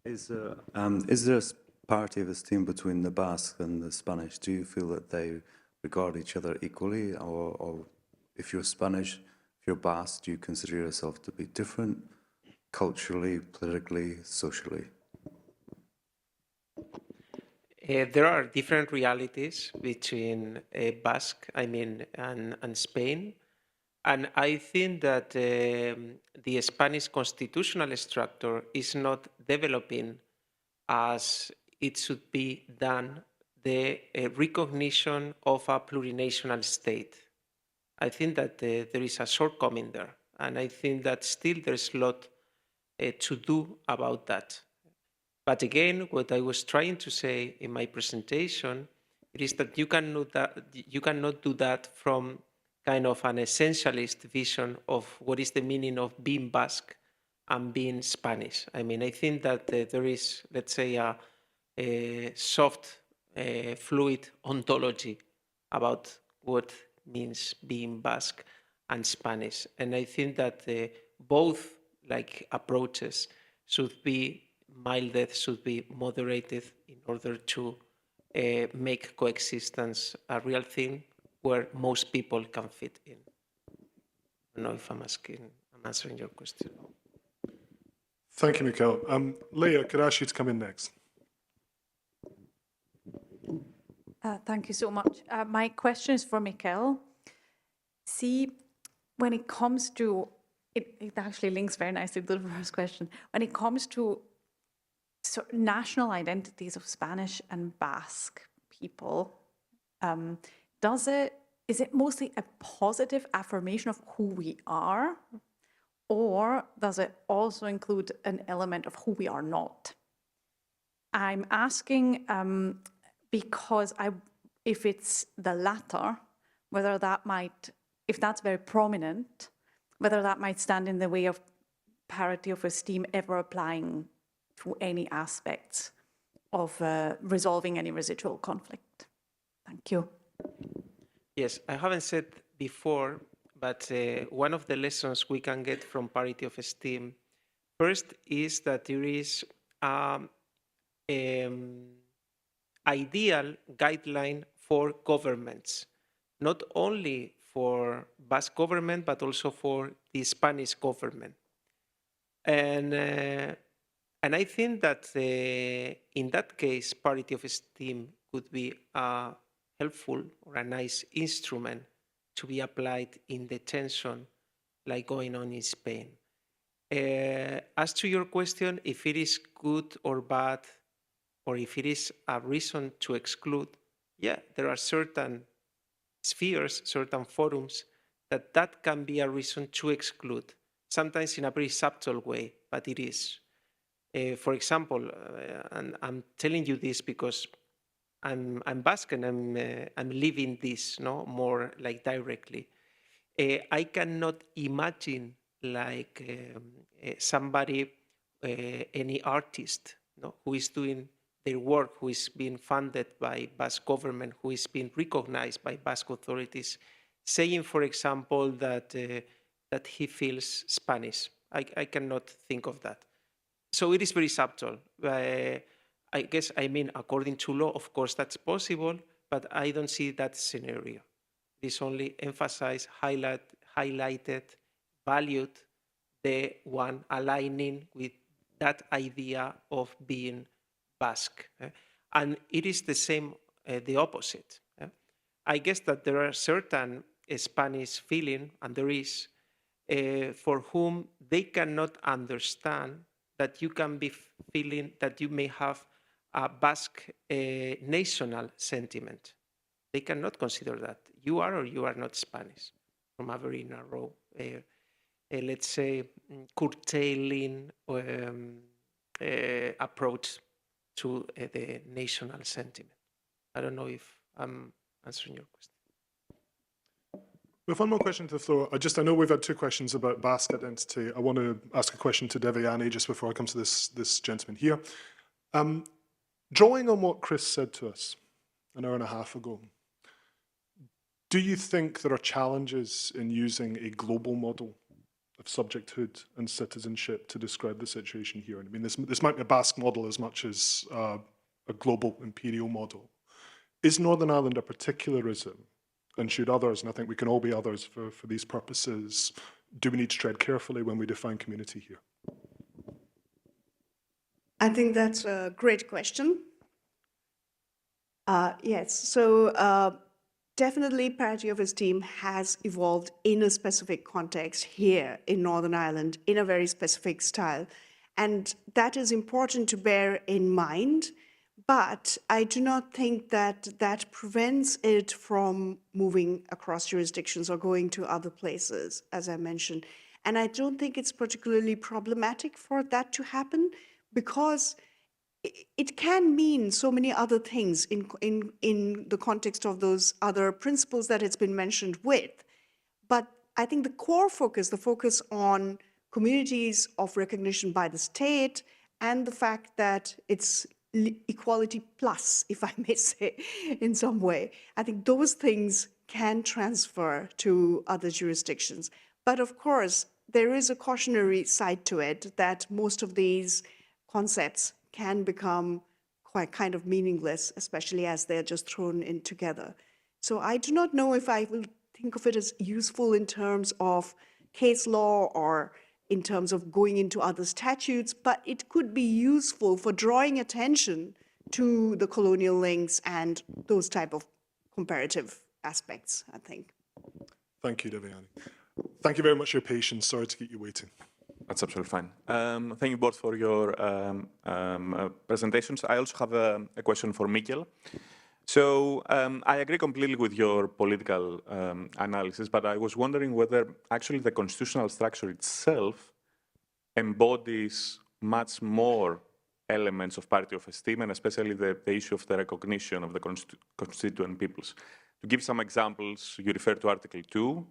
Is there a parity of esteem between the Basque and the Spanish? Do you feel that they regard each other equally, or if you're Spanish, if you're Basque, do you consider yourself to be different culturally, politically, socially? There are different realities between Basque, and Spain. And I think that the Spanish constitutional structure is not developing as it should be done, the recognition of a plurinational state. I think that there is a shortcoming there. And I think that still there's a lot to do about that. But again, what I was trying to say in my presentation is that you cannot do that from kind of an essentialist vision of what is the meaning of being Basque and being Spanish. I think that there is, let's say, a soft, fluid ontology about what means being Basque and Spanish. And I think that both approaches should be milded, should be moderated in order to make coexistence a real thing where most people can fit in. I don't know if I'm answering your question. Thank you, Mikel. Leah, could I ask you to come in next? Thank you so much. My question is for Mikel. See, when it comes to, it actually links very nicely to the first question. When it comes to national identities of Spanish and Basque people, is it mostly a positive affirmation of who we are, or does it also include an element of who we are not? I'm asking because if it's the latter, whether that might, if that's very prominent, whether that might stand in the way of parity of esteem ever applying to any aspects of resolving any residual conflict. Thank you. Yes, I haven't said before, but one of the lessons we can get from parity of esteem, first is that there is ideal guideline for governments, not only for Basque government, but also for the Spanish government. And I think that in that case, parity of esteem could be a helpful or a nice instrument to be applied in the tension like going on in Spain. As to your question, if it is good or bad, or if it is a reason to exclude, yeah, there are certain spheres, certain forums that can be a reason to exclude, sometimes in a very subtle way, but it is. For example, and I'm telling you this because I'm Basque and I'm living this more like directly. I cannot imagine somebody, any artist who is doing their work, who is being funded by Basque government, who is being recognized by Basque authorities, saying, for example, that he feels Spanish. I cannot think of that. So it is very subtle. I guess, according to law, of course, that's possible, but I don't see that scenario. This only emphasized, highlighted, valued the one aligning with that idea of being Basque. And it is the same, the opposite. I guess that there are certain Spanish feeling, and there is, for whom they cannot understand that you can be feeling that you may have a Basque national sentiment. They cannot consider that you are or you are not Spanish, from a very narrow, let's say, curtailing approach to the national sentiment. I don't know if I'm answering your question. We have one more question to the floor. I know we've had 2 questions about Basque identity. I want to ask a question to Devyani just before I come to this gentleman here. Drawing on what Chris said to us an hour and a half ago, do you think there are challenges in using a global model of subjecthood and citizenship to describe the situation here? I mean, this might be a Basque model as much as a global imperial model. Is Northern Ireland a particularism? And should others, and I think we can all be others for these purposes, do we need to tread carefully when we define community here? I think that's a great question. Yes, so definitely Parity of Esteem has evolved in a specific context here in Northern Ireland in a very specific style. And that is important to bear in mind, but I do not think that that prevents it from moving across jurisdictions or going to other places, as I mentioned. And I don't think it's particularly problematic for that to happen, because it can mean so many other things in the context of those other principles that it's been mentioned with. But I think the core focus, the focus on communities of recognition by the state, and the fact that it's equality plus, if I may say, in some way, I think those things can transfer to other jurisdictions. But of course, there is a cautionary side to it that most of these concepts can become quite kind of meaningless, especially as they're just thrown in together. So I do not know if I will think of it as useful in terms of case law or in terms of going into other statutes, but it could be useful for drawing attention to the colonial links and those type of comparative aspects, I think. Thank you, Devyani. Thank you very much for your patience. Sorry to keep you waiting. That's absolutely fine. Thank you both for your presentations. I also have a question for Mikkel. So I agree completely with your political analysis, but I was wondering whether actually the constitutional structure itself embodies much more elements of parity of esteem, and especially the issue of the recognition of the constituent peoples. To give some examples, you refer to Article 2,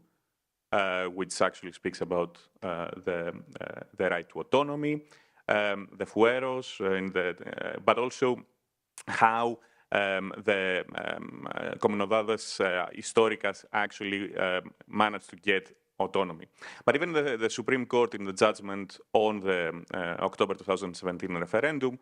which actually speaks about the right to autonomy, the fueros, but also how the comunidades históricas actually managed to get autonomy. But even the Supreme Court, in the judgment on the October 2017 referendum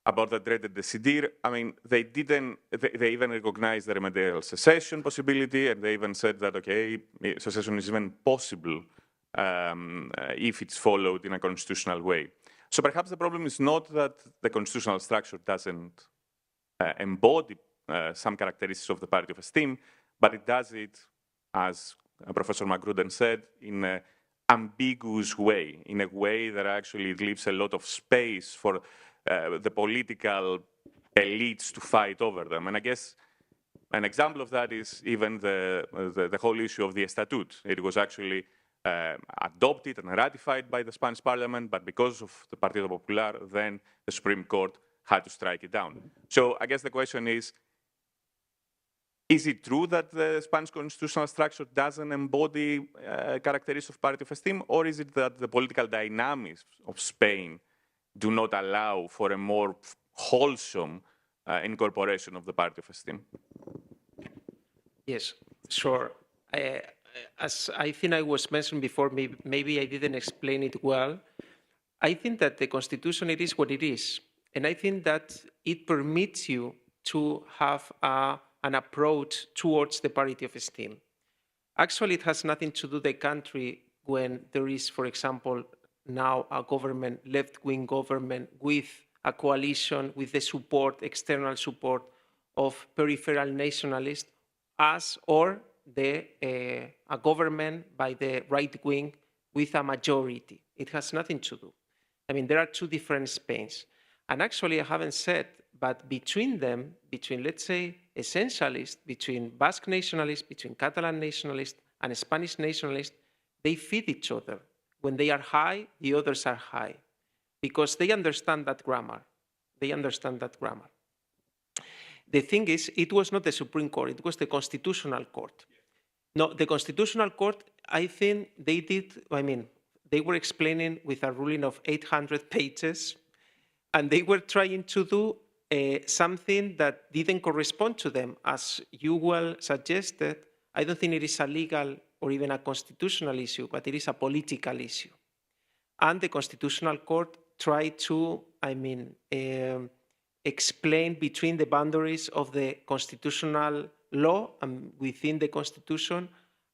about the dreaded decidir, I mean, they even recognized the remedial secession possibility, and they even said that, okay, secession is even possible if it's followed in a constitutional way. So perhaps the problem is not that the constitutional structure doesn't embody some characteristics of the parity of esteem, but it does it, as Professor Magruder said, in an ambiguous way, in a way that actually leaves a lot of space for the political elites to fight over them. And I guess an example of that is even the whole issue of the Estatut. It was actually adopted and ratified by the Spanish Parliament, but because of the Partido Popular, then the Supreme Court had to strike it down. So I guess the question is it true that the Spanish constitutional structure doesn't embody characteristics of parity of esteem, or is it that the political dynamics of Spain do not allow for a more wholesome incorporation of the parity of esteem? Yes, sure. As I think I was mentioned before, maybe I didn't explain it well. I think that the Constitution, it is what it is. And I think that it permits you to have an approach towards the parity of esteem. Actually, it has nothing to do with the country when there is, for example, now a government, left-wing government, with a coalition, with the support, external support of peripheral nationalists, or a government by the right wing with a majority. It has nothing to do. I mean, there are two different Spains. And actually, I haven't said, but between them, between, let's say, essentialists, between Basque nationalists, between Catalan nationalists and Spanish nationalists, they feed each other. When they are high, the others are high, because they understand that grammar. They understand that grammar. The thing is, it was not the Supreme Court, it was the Constitutional Court. No, the Constitutional Court, I think they did, they were explaining with a ruling of 800 pages, and they were trying to do something that didn't correspond to them. As you well suggested, I don't think it is a legal or even a constitutional issue, but it is a political issue. And the Constitutional Court tried to, explain between the boundaries of the constitutional law and within the Constitution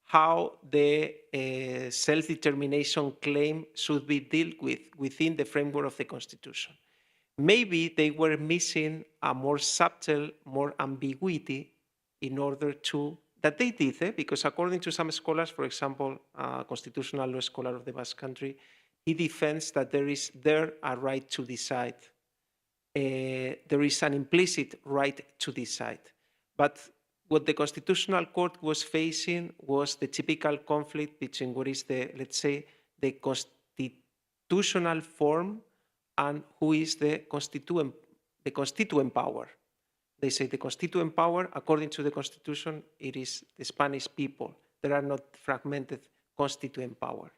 how the self-determination claim should be dealt with within the framework of the Constitution. Maybe they were missing a more subtle, more ambiguity in order to, that they did, because according to some scholars, for example, a constitutional law scholar of the Basque Country, he defends that there is a right to decide. There is an implicit right to decide. But what the Constitutional Court was facing was the typical conflict between what is the, let's say, the constitutional form and who is the constituent power. They say the constituent power, according to the Constitution, it is the Spanish people. There are not fragmented constituent power.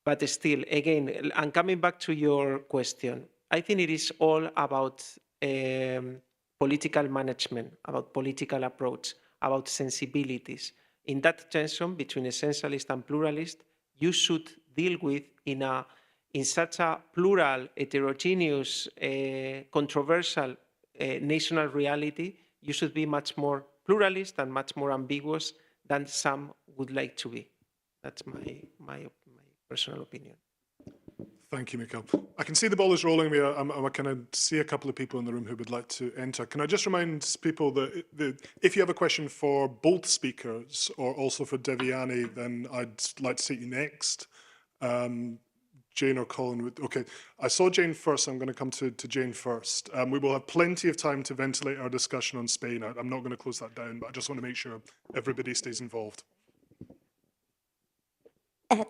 But still, again, and coming back to your question, I think it is all about political management, about political approach, about sensibilities. In that tension between essentialist and pluralist, you should deal with in such a plural, heterogeneous, controversial national reality, you should be much more pluralist and much more ambiguous than some would like to be. That's my personal opinion. Thank you, Mikhail. I can see the ball is rolling. I can see a couple of people in the room who would like to enter. Can I just remind people that if you have a question for both speakers or also for Devyani, then I'd like to see you next. Jane or Colin. Okay, I saw Jane first. I'm going to come to Jane first. We will have plenty of time to ventilate our discussion on Spain. I'm not going to close that down, but I just want to make sure everybody stays involved.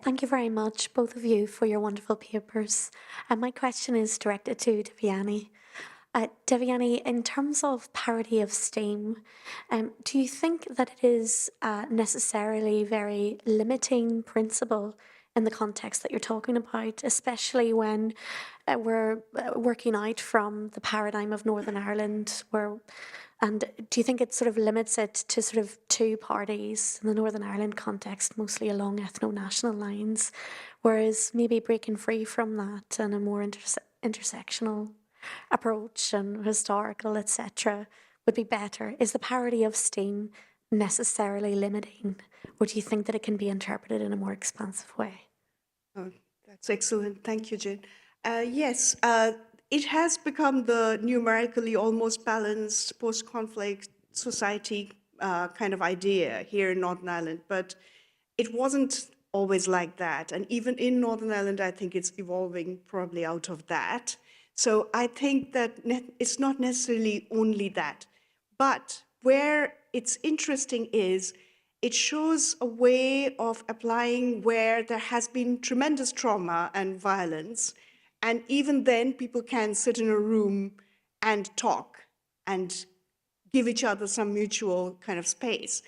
Thank you very much, both of you, for your wonderful papers. My question is directed to Devyani. Devyani, in terms of parity of esteem, do you think that it is necessarily very limiting principle in the context that you're talking about, especially when we're working out from the paradigm of Northern Ireland, and do you think it sort of limits it to sort of two parties in the Northern Ireland context, mostly along ethno-national lines, whereas maybe breaking free from that and a more intersectional approach and historical, etc., would be better? Is the parity of esteem necessarily limiting, or do you think that it can be interpreted in a more expansive way? Oh, that's excellent. Thank you, Jane. Yes, it has become the numerically almost balanced post-conflict society kind of idea here in Northern Ireland, but it wasn't always like that. And even in Northern Ireland, I think it's evolving probably out of that. So I think that it's not necessarily only that. But where it's interesting is it shows a way of applying where there has been tremendous trauma and violence. And even then, people can sit in a room and talk and give each other some mutual kind of space.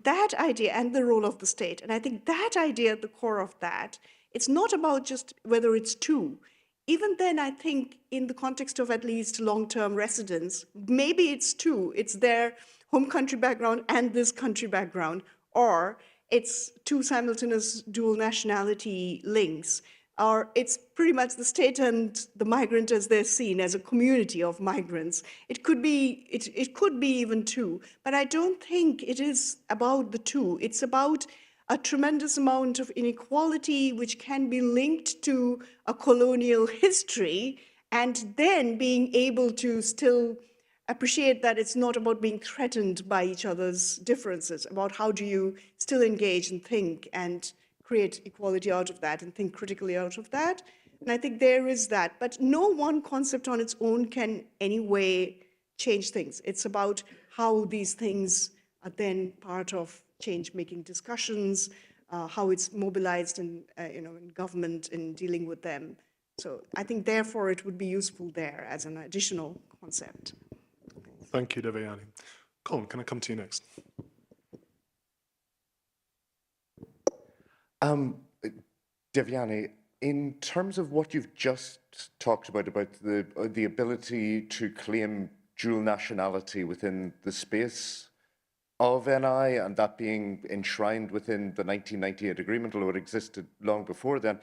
That idea and the role of the state, and I think that idea at the core of that, it's not about just whether it's two. Even then, I think in the context of at least long-term residents, maybe it's two. It's their home country background and this country background, or it's two simultaneous dual nationality links, or it's pretty much the state and the migrant as they're seen as a community of migrants. It could be even two, but I don't think it is about the two. It's about a tremendous amount of inequality which can be linked to a colonial history, and then being able to still appreciate that it's not about being threatened by each other's differences, about how do you still engage and think and create equality out of that and think critically out of that. And I think there is that. But no one concept on its own can anyway change things. It's about how these things are then part of change-making discussions, how it's mobilized in government in dealing with them. So I think, therefore, it would be useful there as an additional concept. Thank you, Devyani. Colin, can I come to you next? Devyani, In terms of what you've just talked about the ability to claim dual nationality within the space of NI and that being enshrined within the 1998 agreement, although it existed long before then,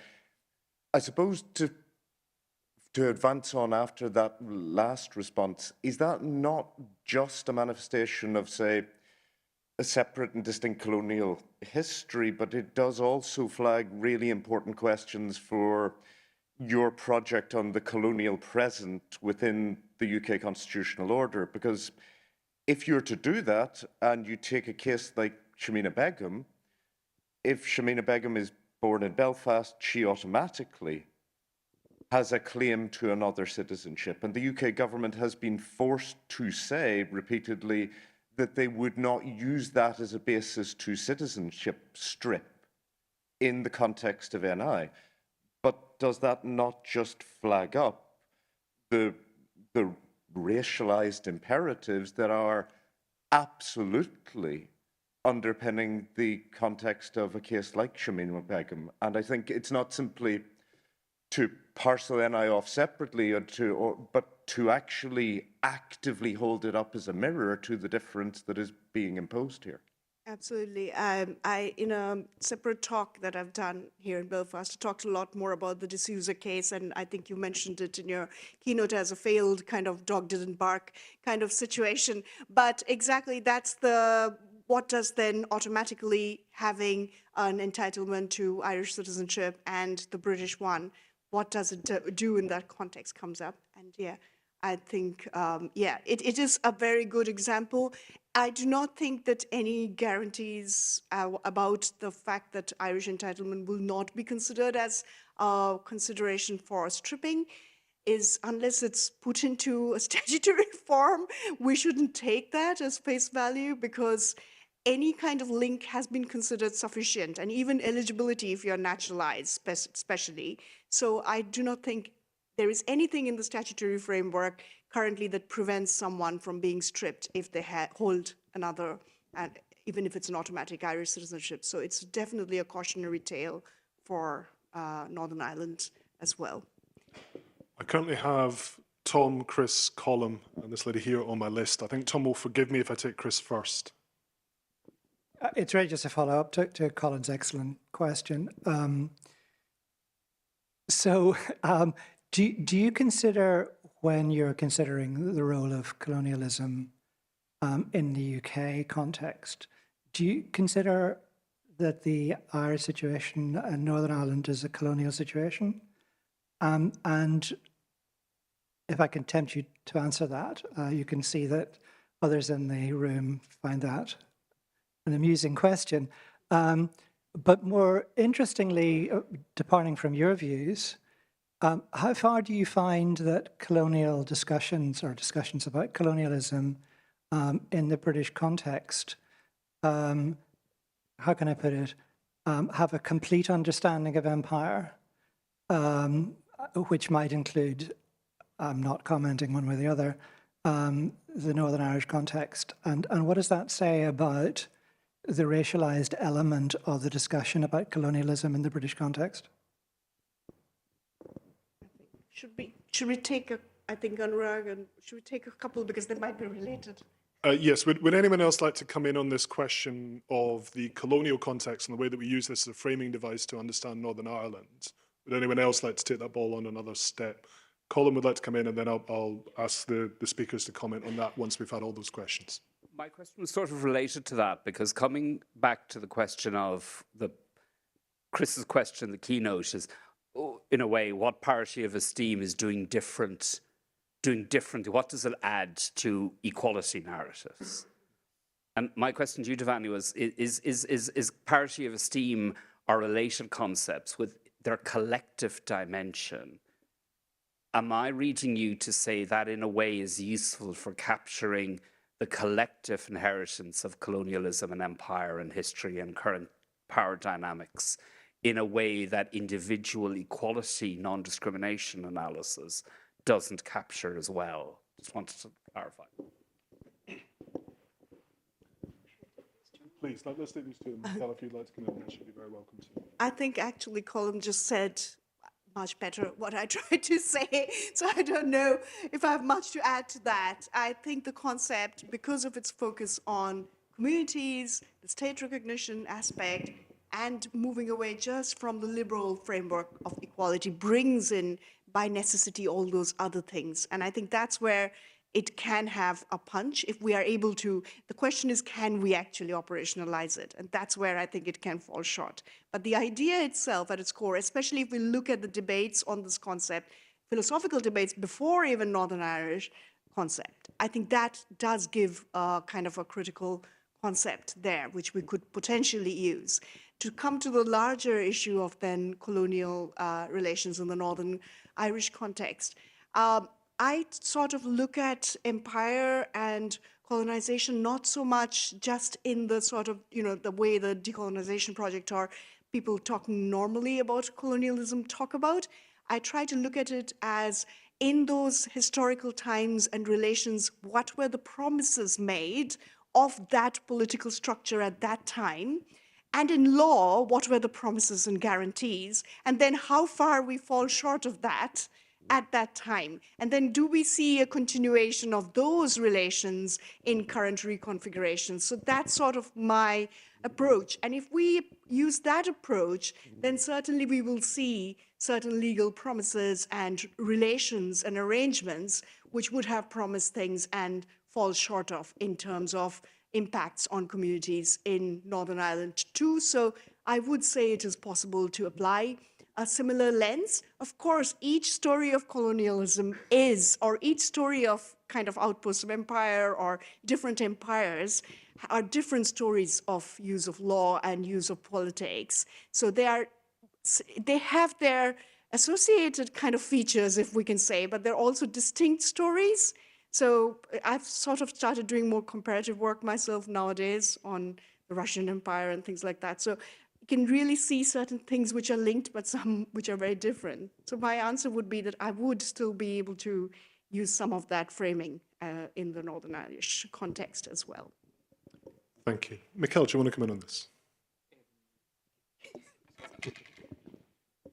I suppose to advance on after that last response, is that not just a manifestation of, say, a separate and distinct colonial history, but it does also flag really important questions for your project on the colonial present within the UK constitutional order? Because if you're to do that, and you take a case like Shamina Begum, if Shamina Begum is born in Belfast, she automatically has a claim to another citizenship. And the UK government has been forced to say repeatedly that they would not use that as a basis to citizenship strip in the context of NI. But does that not just flag up the racialized imperatives that are absolutely underpinning the context of a case like Shamima Begum? And I think it's not simply to parcel NI off separately, but to actually actively hold it up as a mirror to the difference that is being imposed here. Absolutely. In a separate talk that I've done here in Belfast, I talked a lot more about the D'Souza case, and I think you mentioned it in your keynote as a failed kind of dog didn't bark kind of situation. But exactly, that's what does then automatically having an entitlement to Irish citizenship and the British one, what does it do in that context comes up. And yeah, I think, it is a very good example. I do not think that any guarantees about the fact that Irish entitlement will not be considered as a consideration for stripping is, unless it's put into a statutory form, we shouldn't take that as face value, because any kind of link has been considered sufficient, and even eligibility if you're naturalized, especially. So I do not think there is anything in the statutory framework currently that prevents someone from being stripped if they hold another, and even if it's an automatic Irish citizenship. So it's definitely a cautionary tale for Northern Ireland as well. I currently have Tom, Chris, Colm, and this lady here on my list. I think Tom will forgive me if I take Chris first. It's really just a follow-up to Colin's excellent question. Do you consider, when you're considering the role of colonialism in the UK context, do you consider that the Irish situation in Northern Ireland is a colonial situation? And if I can tempt you to answer that, you can see that others in the room find that an amusing question. But more interestingly, departing from your views, how far do you find that colonial discussions or discussions about colonialism in the British context, how can I put it, have a complete understanding of empire, which might include, I'm not commenting one way or the other, the Northern Irish context? And what does that say about the racialized element of the discussion about colonialism in the British context? Should we take I think, Anurag, and should we take a couple because they might be related? Yes, would anyone else like to come in on this question of the colonial context and the way that we use this as a framing device to understand Northern Ireland? Would anyone else like to take that ball on another step? Colin would like to come in, and then I'll ask the speakers to comment on that once we've had all those questions. My question was sort of related to that, because coming back to the question of Chris's question, the keynote is, in a way, what Parity of Esteem is doing differently. What does it add to equality narratives? And my question to you, Devani, was, is Parity of Esteem or related concepts with their collective dimension? Am I reading you to say that in a way is useful for capturing the collective inheritance of colonialism and empire and history and current power dynamics in a way that individual equality, non-discrimination analysis doesn't capture as well? Just wanted to clarify. Please, let's take these two. Michelle, if you'd like to come in, that should be very welcome too. I think actually Colin just said much better what I tried to say, so I don't know if I have much to add to that. I think the concept, because of its focus on communities, the state recognition aspect, and moving away just from the liberal framework of equality, brings in, by necessity, all those other things. And I think that's where it can have a punch if we are able to. The question is, can we actually operationalize it? And that's where I think it can fall short. But the idea itself at its core, especially if we look at the debates on this concept, philosophical debates before even Northern Irish concept, I think that does give a kind of a critical concept there, which we could potentially use. To come to the larger issue of then colonial relations in the Northern Irish context, I sort of look at empire and colonization not so much just in the sort of, the way the decolonization project or people talking normally about colonialism talk about. I try to look at it as, in those historical times and relations, what were the promises made of that political structure at that time? And in law, what were the promises and guarantees? And then how far we fall short of that at that time? And then do we see a continuation of those relations in current reconfigurations? So that's sort of my approach. And if we use that approach, then certainly we will see certain legal promises and relations and arrangements which would have promised things and fall short of in terms of impacts on communities in Northern Ireland too. So I would say it is possible to apply a similar lens. Of course, each story of colonialism is, or each story of kind of outposts of empire or different empires are different stories of use of law and use of politics. So they have their associated kind of features, if we can say, but they're also distinct stories. So I've sort of started doing more comparative work myself nowadays on the Russian Empire and things like that. So you can really see certain things which are linked, but some which are very different. So my answer would be that I would still be able to use some of that framing in the Northern Irish context as well. Thank you. Mikhail, do you want to come in on this?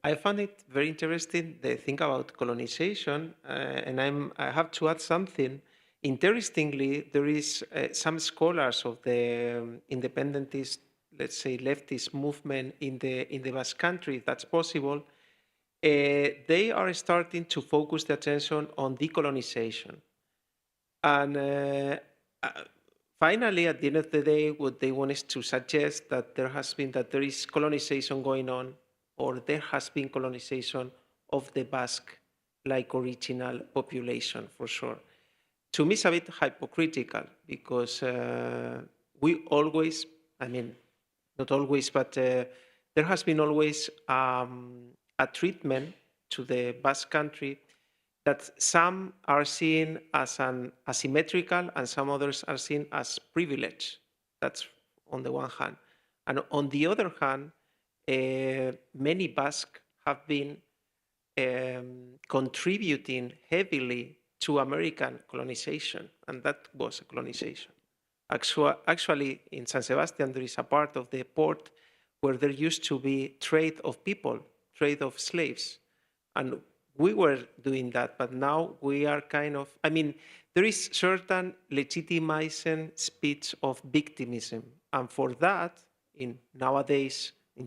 I found it very interesting, the thing about colonization, and I have to add something. Interestingly, there is some scholars of the independentist, let's say, leftist movement in the Basque Country, if that's possible. They are starting to focus the attention on decolonization. And finally, at the end of the day, what they want is to suggest that there is colonization going on, or there has been colonization of the Basque-like original population, for sure. To me, it's a bit hypocritical, because we always, I mean, not always, but there has been always a treatment to the Basque Country that some are seen as an asymmetrical and some others are seen as privilege. That's on the one hand. And on the other hand, many Basques have been contributing heavily to American colonization, and that was a colonization. Actually, in San Sebastian, there is a part of the port where there used to be trade of people, trade of slaves. And we were doing that, but now we are kind of, I mean, there is certain legitimizing speech of victimism. And for that, in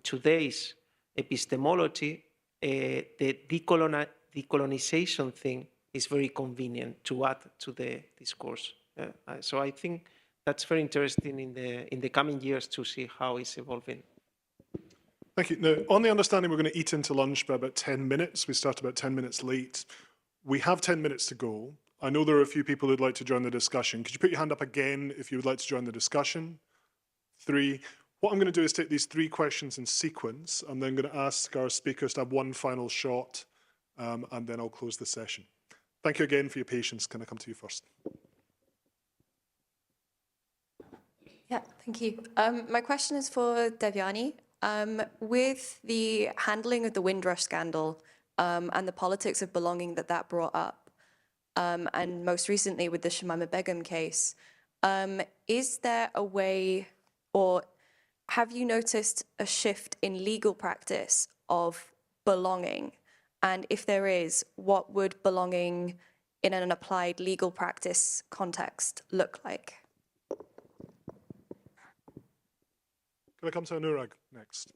today's epistemology, the decolonization thing is very convenient to add to the discourse. So I think that's very interesting in the coming years to see how it's evolving. Thank you. Now, on the understanding we're going to eat into lunch by about 10 minutes, we start about 10 minutes late. We have 10 minutes to go. I know there are a few people who'd like to join the discussion. Could you put your hand up again if you would like to join the discussion? 3. What I'm going to do is take these 3 questions in sequence. I'm then going to ask our speakers to have one final shot, and then I'll close the session. Thank you again for your patience. Can I come to you first? Yeah, thank you. My question is for Devyani. With the handling of the Windrush scandal and the politics of belonging that brought up, and most recently with the Shamima Begum case, is there a way, or have you noticed a shift in legal practice of belonging? And if there is, what would belonging in an applied legal practice context look like? Can I come to Anurag next?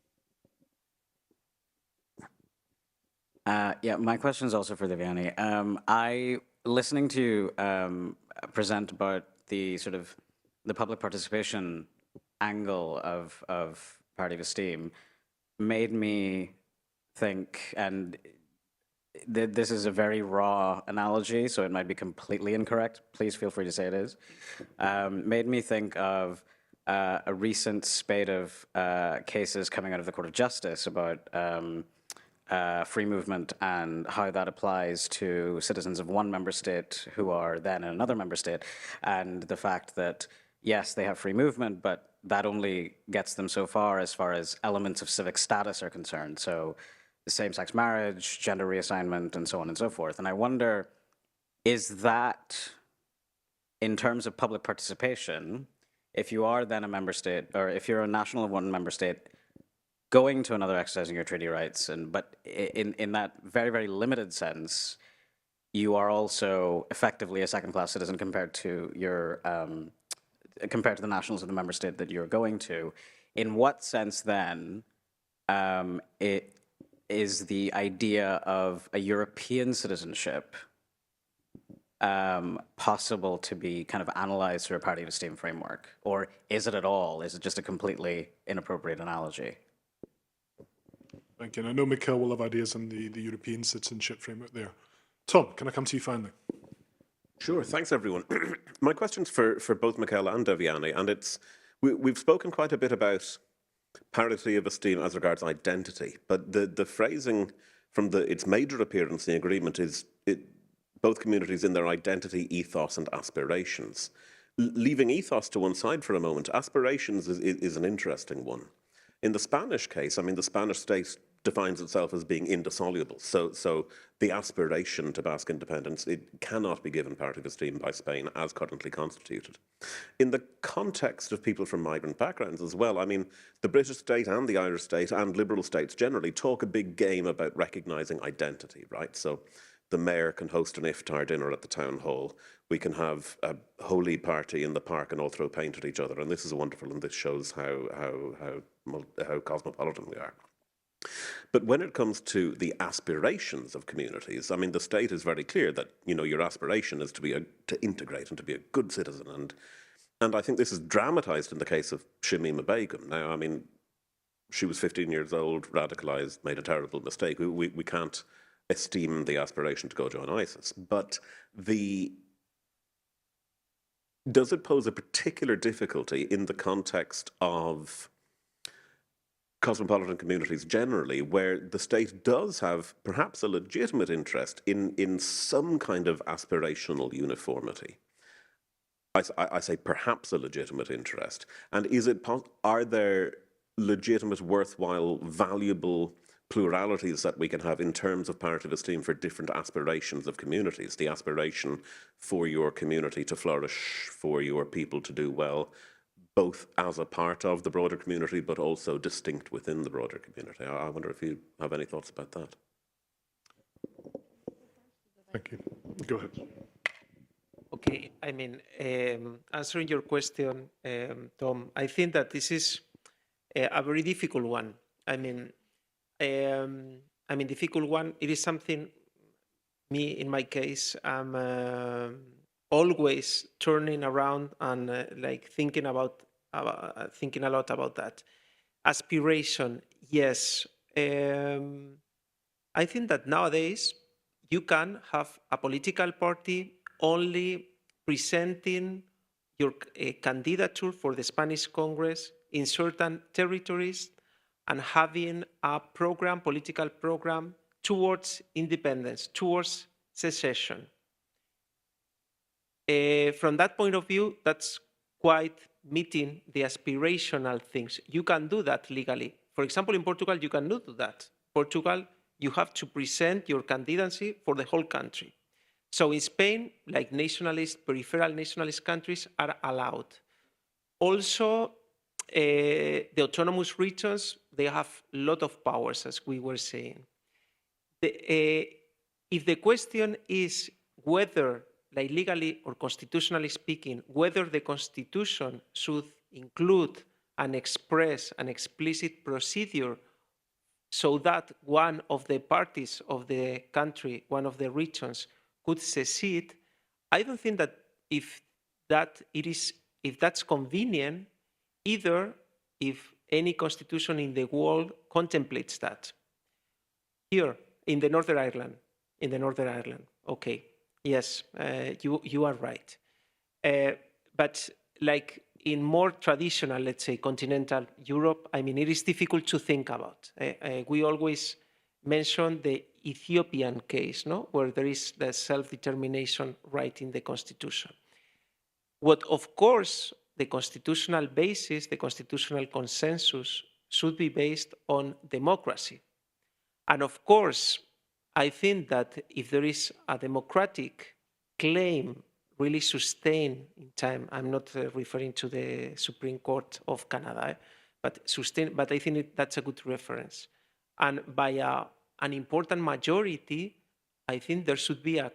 Yeah, my question is also for Devyani. Listening to you present about the sort of the public participation angle of Parity of Esteem made me think, and this is a very raw analogy, so it might be completely incorrect. Please feel free to say it is. Made me think of a recent spate of cases coming out of the Court of Justice about free movement and how that applies to citizens of one member state who are then in another member state, and the fact that, yes, they have free movement, but that only gets them so far as elements of civic status are concerned. So same-sex marriage, gender reassignment, and so on and so forth. And I wonder, is that, in terms of public participation, if you are then a member state, or if you're a national of one member state, going to another exercising your treaty rights, but in that very, very limited sense, you are also effectively a second-class citizen compared to your compared to the nationals of the member state that you're going to. In what sense then it is the idea of a European citizenship possible to be kind of analyzed through a Parity of Esteem framework, or is it at all? Is it just a completely inappropriate analogy? Thank you. And I know Mikhail will have ideas on the European citizenship framework there. Tom, can I come to you finally? Sure. Thanks, everyone. My question's for both Mikhail and Devyani, and we've spoken quite a bit about parity of esteem as regards identity, but the phrasing from its major appearance in the agreement is both communities in their identity, ethos, and aspirations. Leaving ethos to one side for a moment, aspirations is an interesting one. In the Spanish case, I mean, the Spanish state defines itself as being indissoluble. So the aspiration to Basque independence, it cannot be given parity of esteem by Spain as currently constituted. In the context of people from migrant backgrounds as well, I mean, the British state and the Irish state and liberal states generally talk a big game about recognising identity, right? So the mayor can host an iftar dinner at the town hall. We can have a holy party in the park and all throw paint at each other. And this is wonderful, and this shows how cosmopolitan we are. But when it comes to the aspirations of communities, I mean, the state is very clear that, you know, your aspiration is to integrate and to be a good citizen. And I think this is dramatized in the case of Shamima Begum. Now, I mean, she was 15 years old, radicalized, made a terrible mistake. We can't esteem the aspiration to go join ISIS. But does it pose a particular difficulty in the context of cosmopolitan communities generally, where the state does have perhaps a legitimate interest in some kind of aspirational uniformity? I say perhaps a legitimate interest. And are there legitimate, worthwhile, valuable pluralities that we can have in terms of parity of esteem for different aspirations of communities? The aspiration for your community to flourish, for your people to do well, both as a part of the broader community, but also distinct within the broader community. I wonder if you have any thoughts about that. Thank you. Go ahead. Okay, I mean, answering your question, Tom, I think that this is a very difficult one. I mean, difficult one. It is something. Me, in my case, I'm always turning around and thinking a lot about that. Aspiration, yes. I think that nowadays you can have a political party only presenting your candidature for the Spanish Congress in certain territories and having a political program towards independence, towards secession. From that point of view, that's quite meeting the aspirational things. You can do that legally. For example, in Portugal, you cannot do that. Portugal, you have to present your candidacy for the whole country. So in Spain, like peripheral nationalist countries are allowed. Also, the autonomous regions, they have a lot of powers, as we were saying. if the question is whether, like legally or constitutionally speaking, whether the Constitution should include and express an explicit procedure so that one of the parties of the country, one of the regions, could secede, I don't think that if that's convenient, either if any constitution in the world contemplates that. Here, in the Northern Ireland, okay, yes, you are right. But like in more traditional, let's say, continental Europe, I mean, it is difficult to think about. We always mention the Ethiopian case, no, where there is the self-determination right in the constitution. What, of course, the constitutional basis, the constitutional consensus should be based on democracy. And of course, I think that if there is a democratic claim really sustained in time, I'm not referring to the Supreme Court of Canada, but I think that's a good reference. And by an important majority, I think there should be a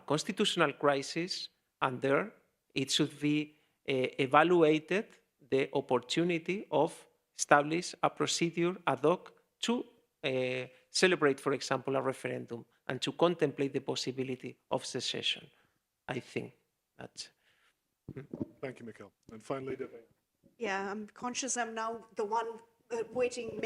constitutional crisis, and there it should be evaluated the opportunity of establish a procedure ad hoc to celebrate, for example, a referendum and to contemplate the possibility of secession. I think that's... Thank you, Mikhail. And finally, Devane. Yeah, I'm conscious I'm now the one waiting,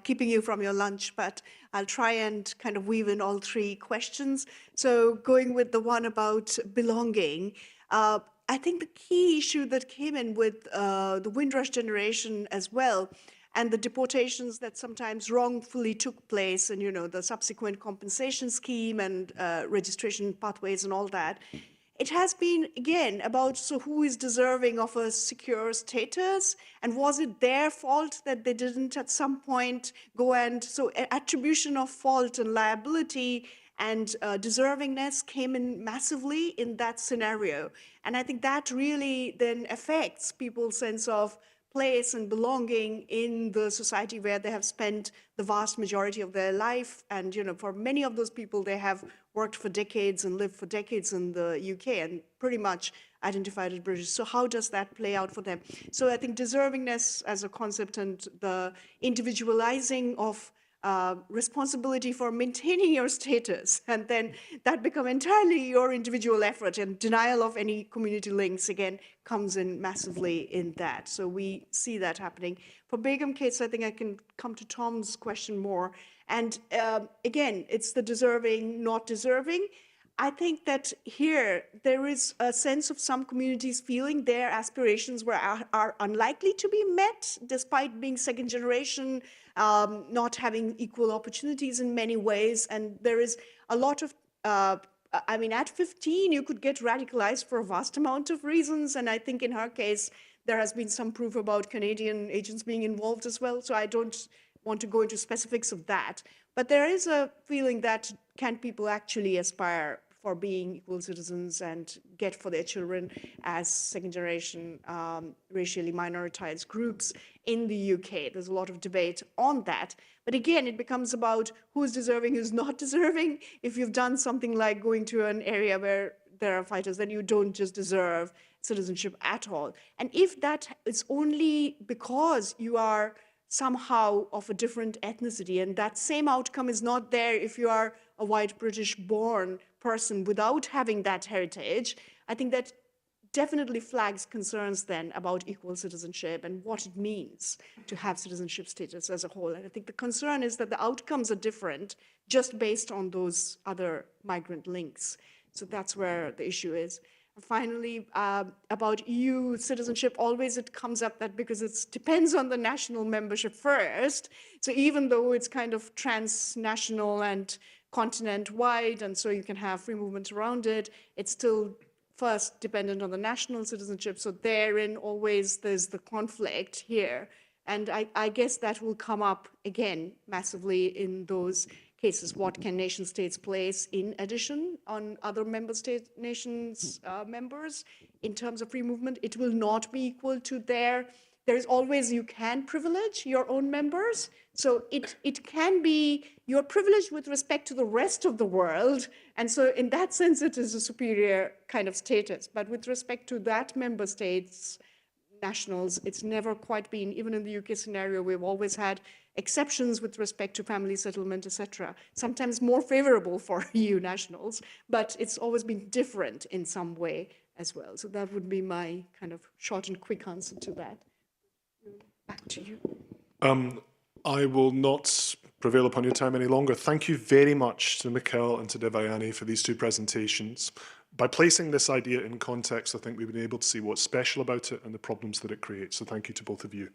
keeping you from your lunch, but I'll try and kind of weave in all three questions. So going with the one about belonging, I think the key issue that came in with the Windrush generation as well, and the deportations that sometimes wrongfully took place, and the subsequent compensation scheme and registration pathways and all that, it has been, again, about who is deserving of a secure status, and was it their fault that they didn't at some point go and, attribution of fault and liability and deservingness came in massively in that scenario. And I think that really then affects people's sense of place and belonging in the society where they have spent the vast majority of their life. And, for many of those people, they have worked for decades and lived for decades in the UK and pretty much identified as British. So how does that play out for them? So I think deservingness as a concept and the individualizing of responsibility for maintaining your status, and then that become entirely your individual effort, and denial of any community links, again, comes in massively in that. So we see that happening. For Begum case, I think I can come to Tom's question more. And again, it's the deserving, not deserving. I think that here there is a sense of some communities feeling their aspirations are unlikely to be met, despite being second generation, not having equal opportunities in many ways. And there is a lot of, at 15, you could get radicalized for a vast amount of reasons. And I think in her case, there has been some proof about Canadian agents being involved as well. So I don't want to go into specifics of that. But there is a feeling that can people actually aspire for being equal citizens and get for their children as second generation racially minoritized groups in the UK. There's a lot of debate on that. But again, it becomes about who's deserving, who's not deserving. If you've done something like going to an area where there are fighters, then you don't just deserve citizenship at all. And if that is only because you are somehow of a different ethnicity, and that same outcome is not there if you are a white British-born person without having that heritage, I think that definitely flags concerns then about equal citizenship and what it means to have citizenship status as a whole. And I think the concern is that the outcomes are different just based on those other migrant links. So that's where the issue is. Finally, about EU citizenship, always it comes up that because it depends on the national membership first, so even though it's kind of transnational and continent-wide, and so you can have free movement around it, it's still first dependent on the national citizenship, so therein always there's the conflict here. And I guess that will come up again massively in those cases. What can nation states place in addition on other member state nations members in terms of free movement? It will not be equal to their there is always, you can privilege your own members. So it can be, you're privileged with respect to the rest of the world. And so in that sense, it is a superior kind of status. But with respect to that member state's nationals, it's never quite been, even in the UK scenario, we've always had exceptions with respect to family settlement, etc. Sometimes more favorable for EU nationals, but it's always been different in some way as well. So that would be my kind of short and quick answer to that. Back to you. I will not prevail upon your time any longer. Thank you very much to Mikkel and to Devyani for these two presentations. By placing this idea in context, I think we've been able to see what's special about it and the problems that it creates. So thank you to both of you.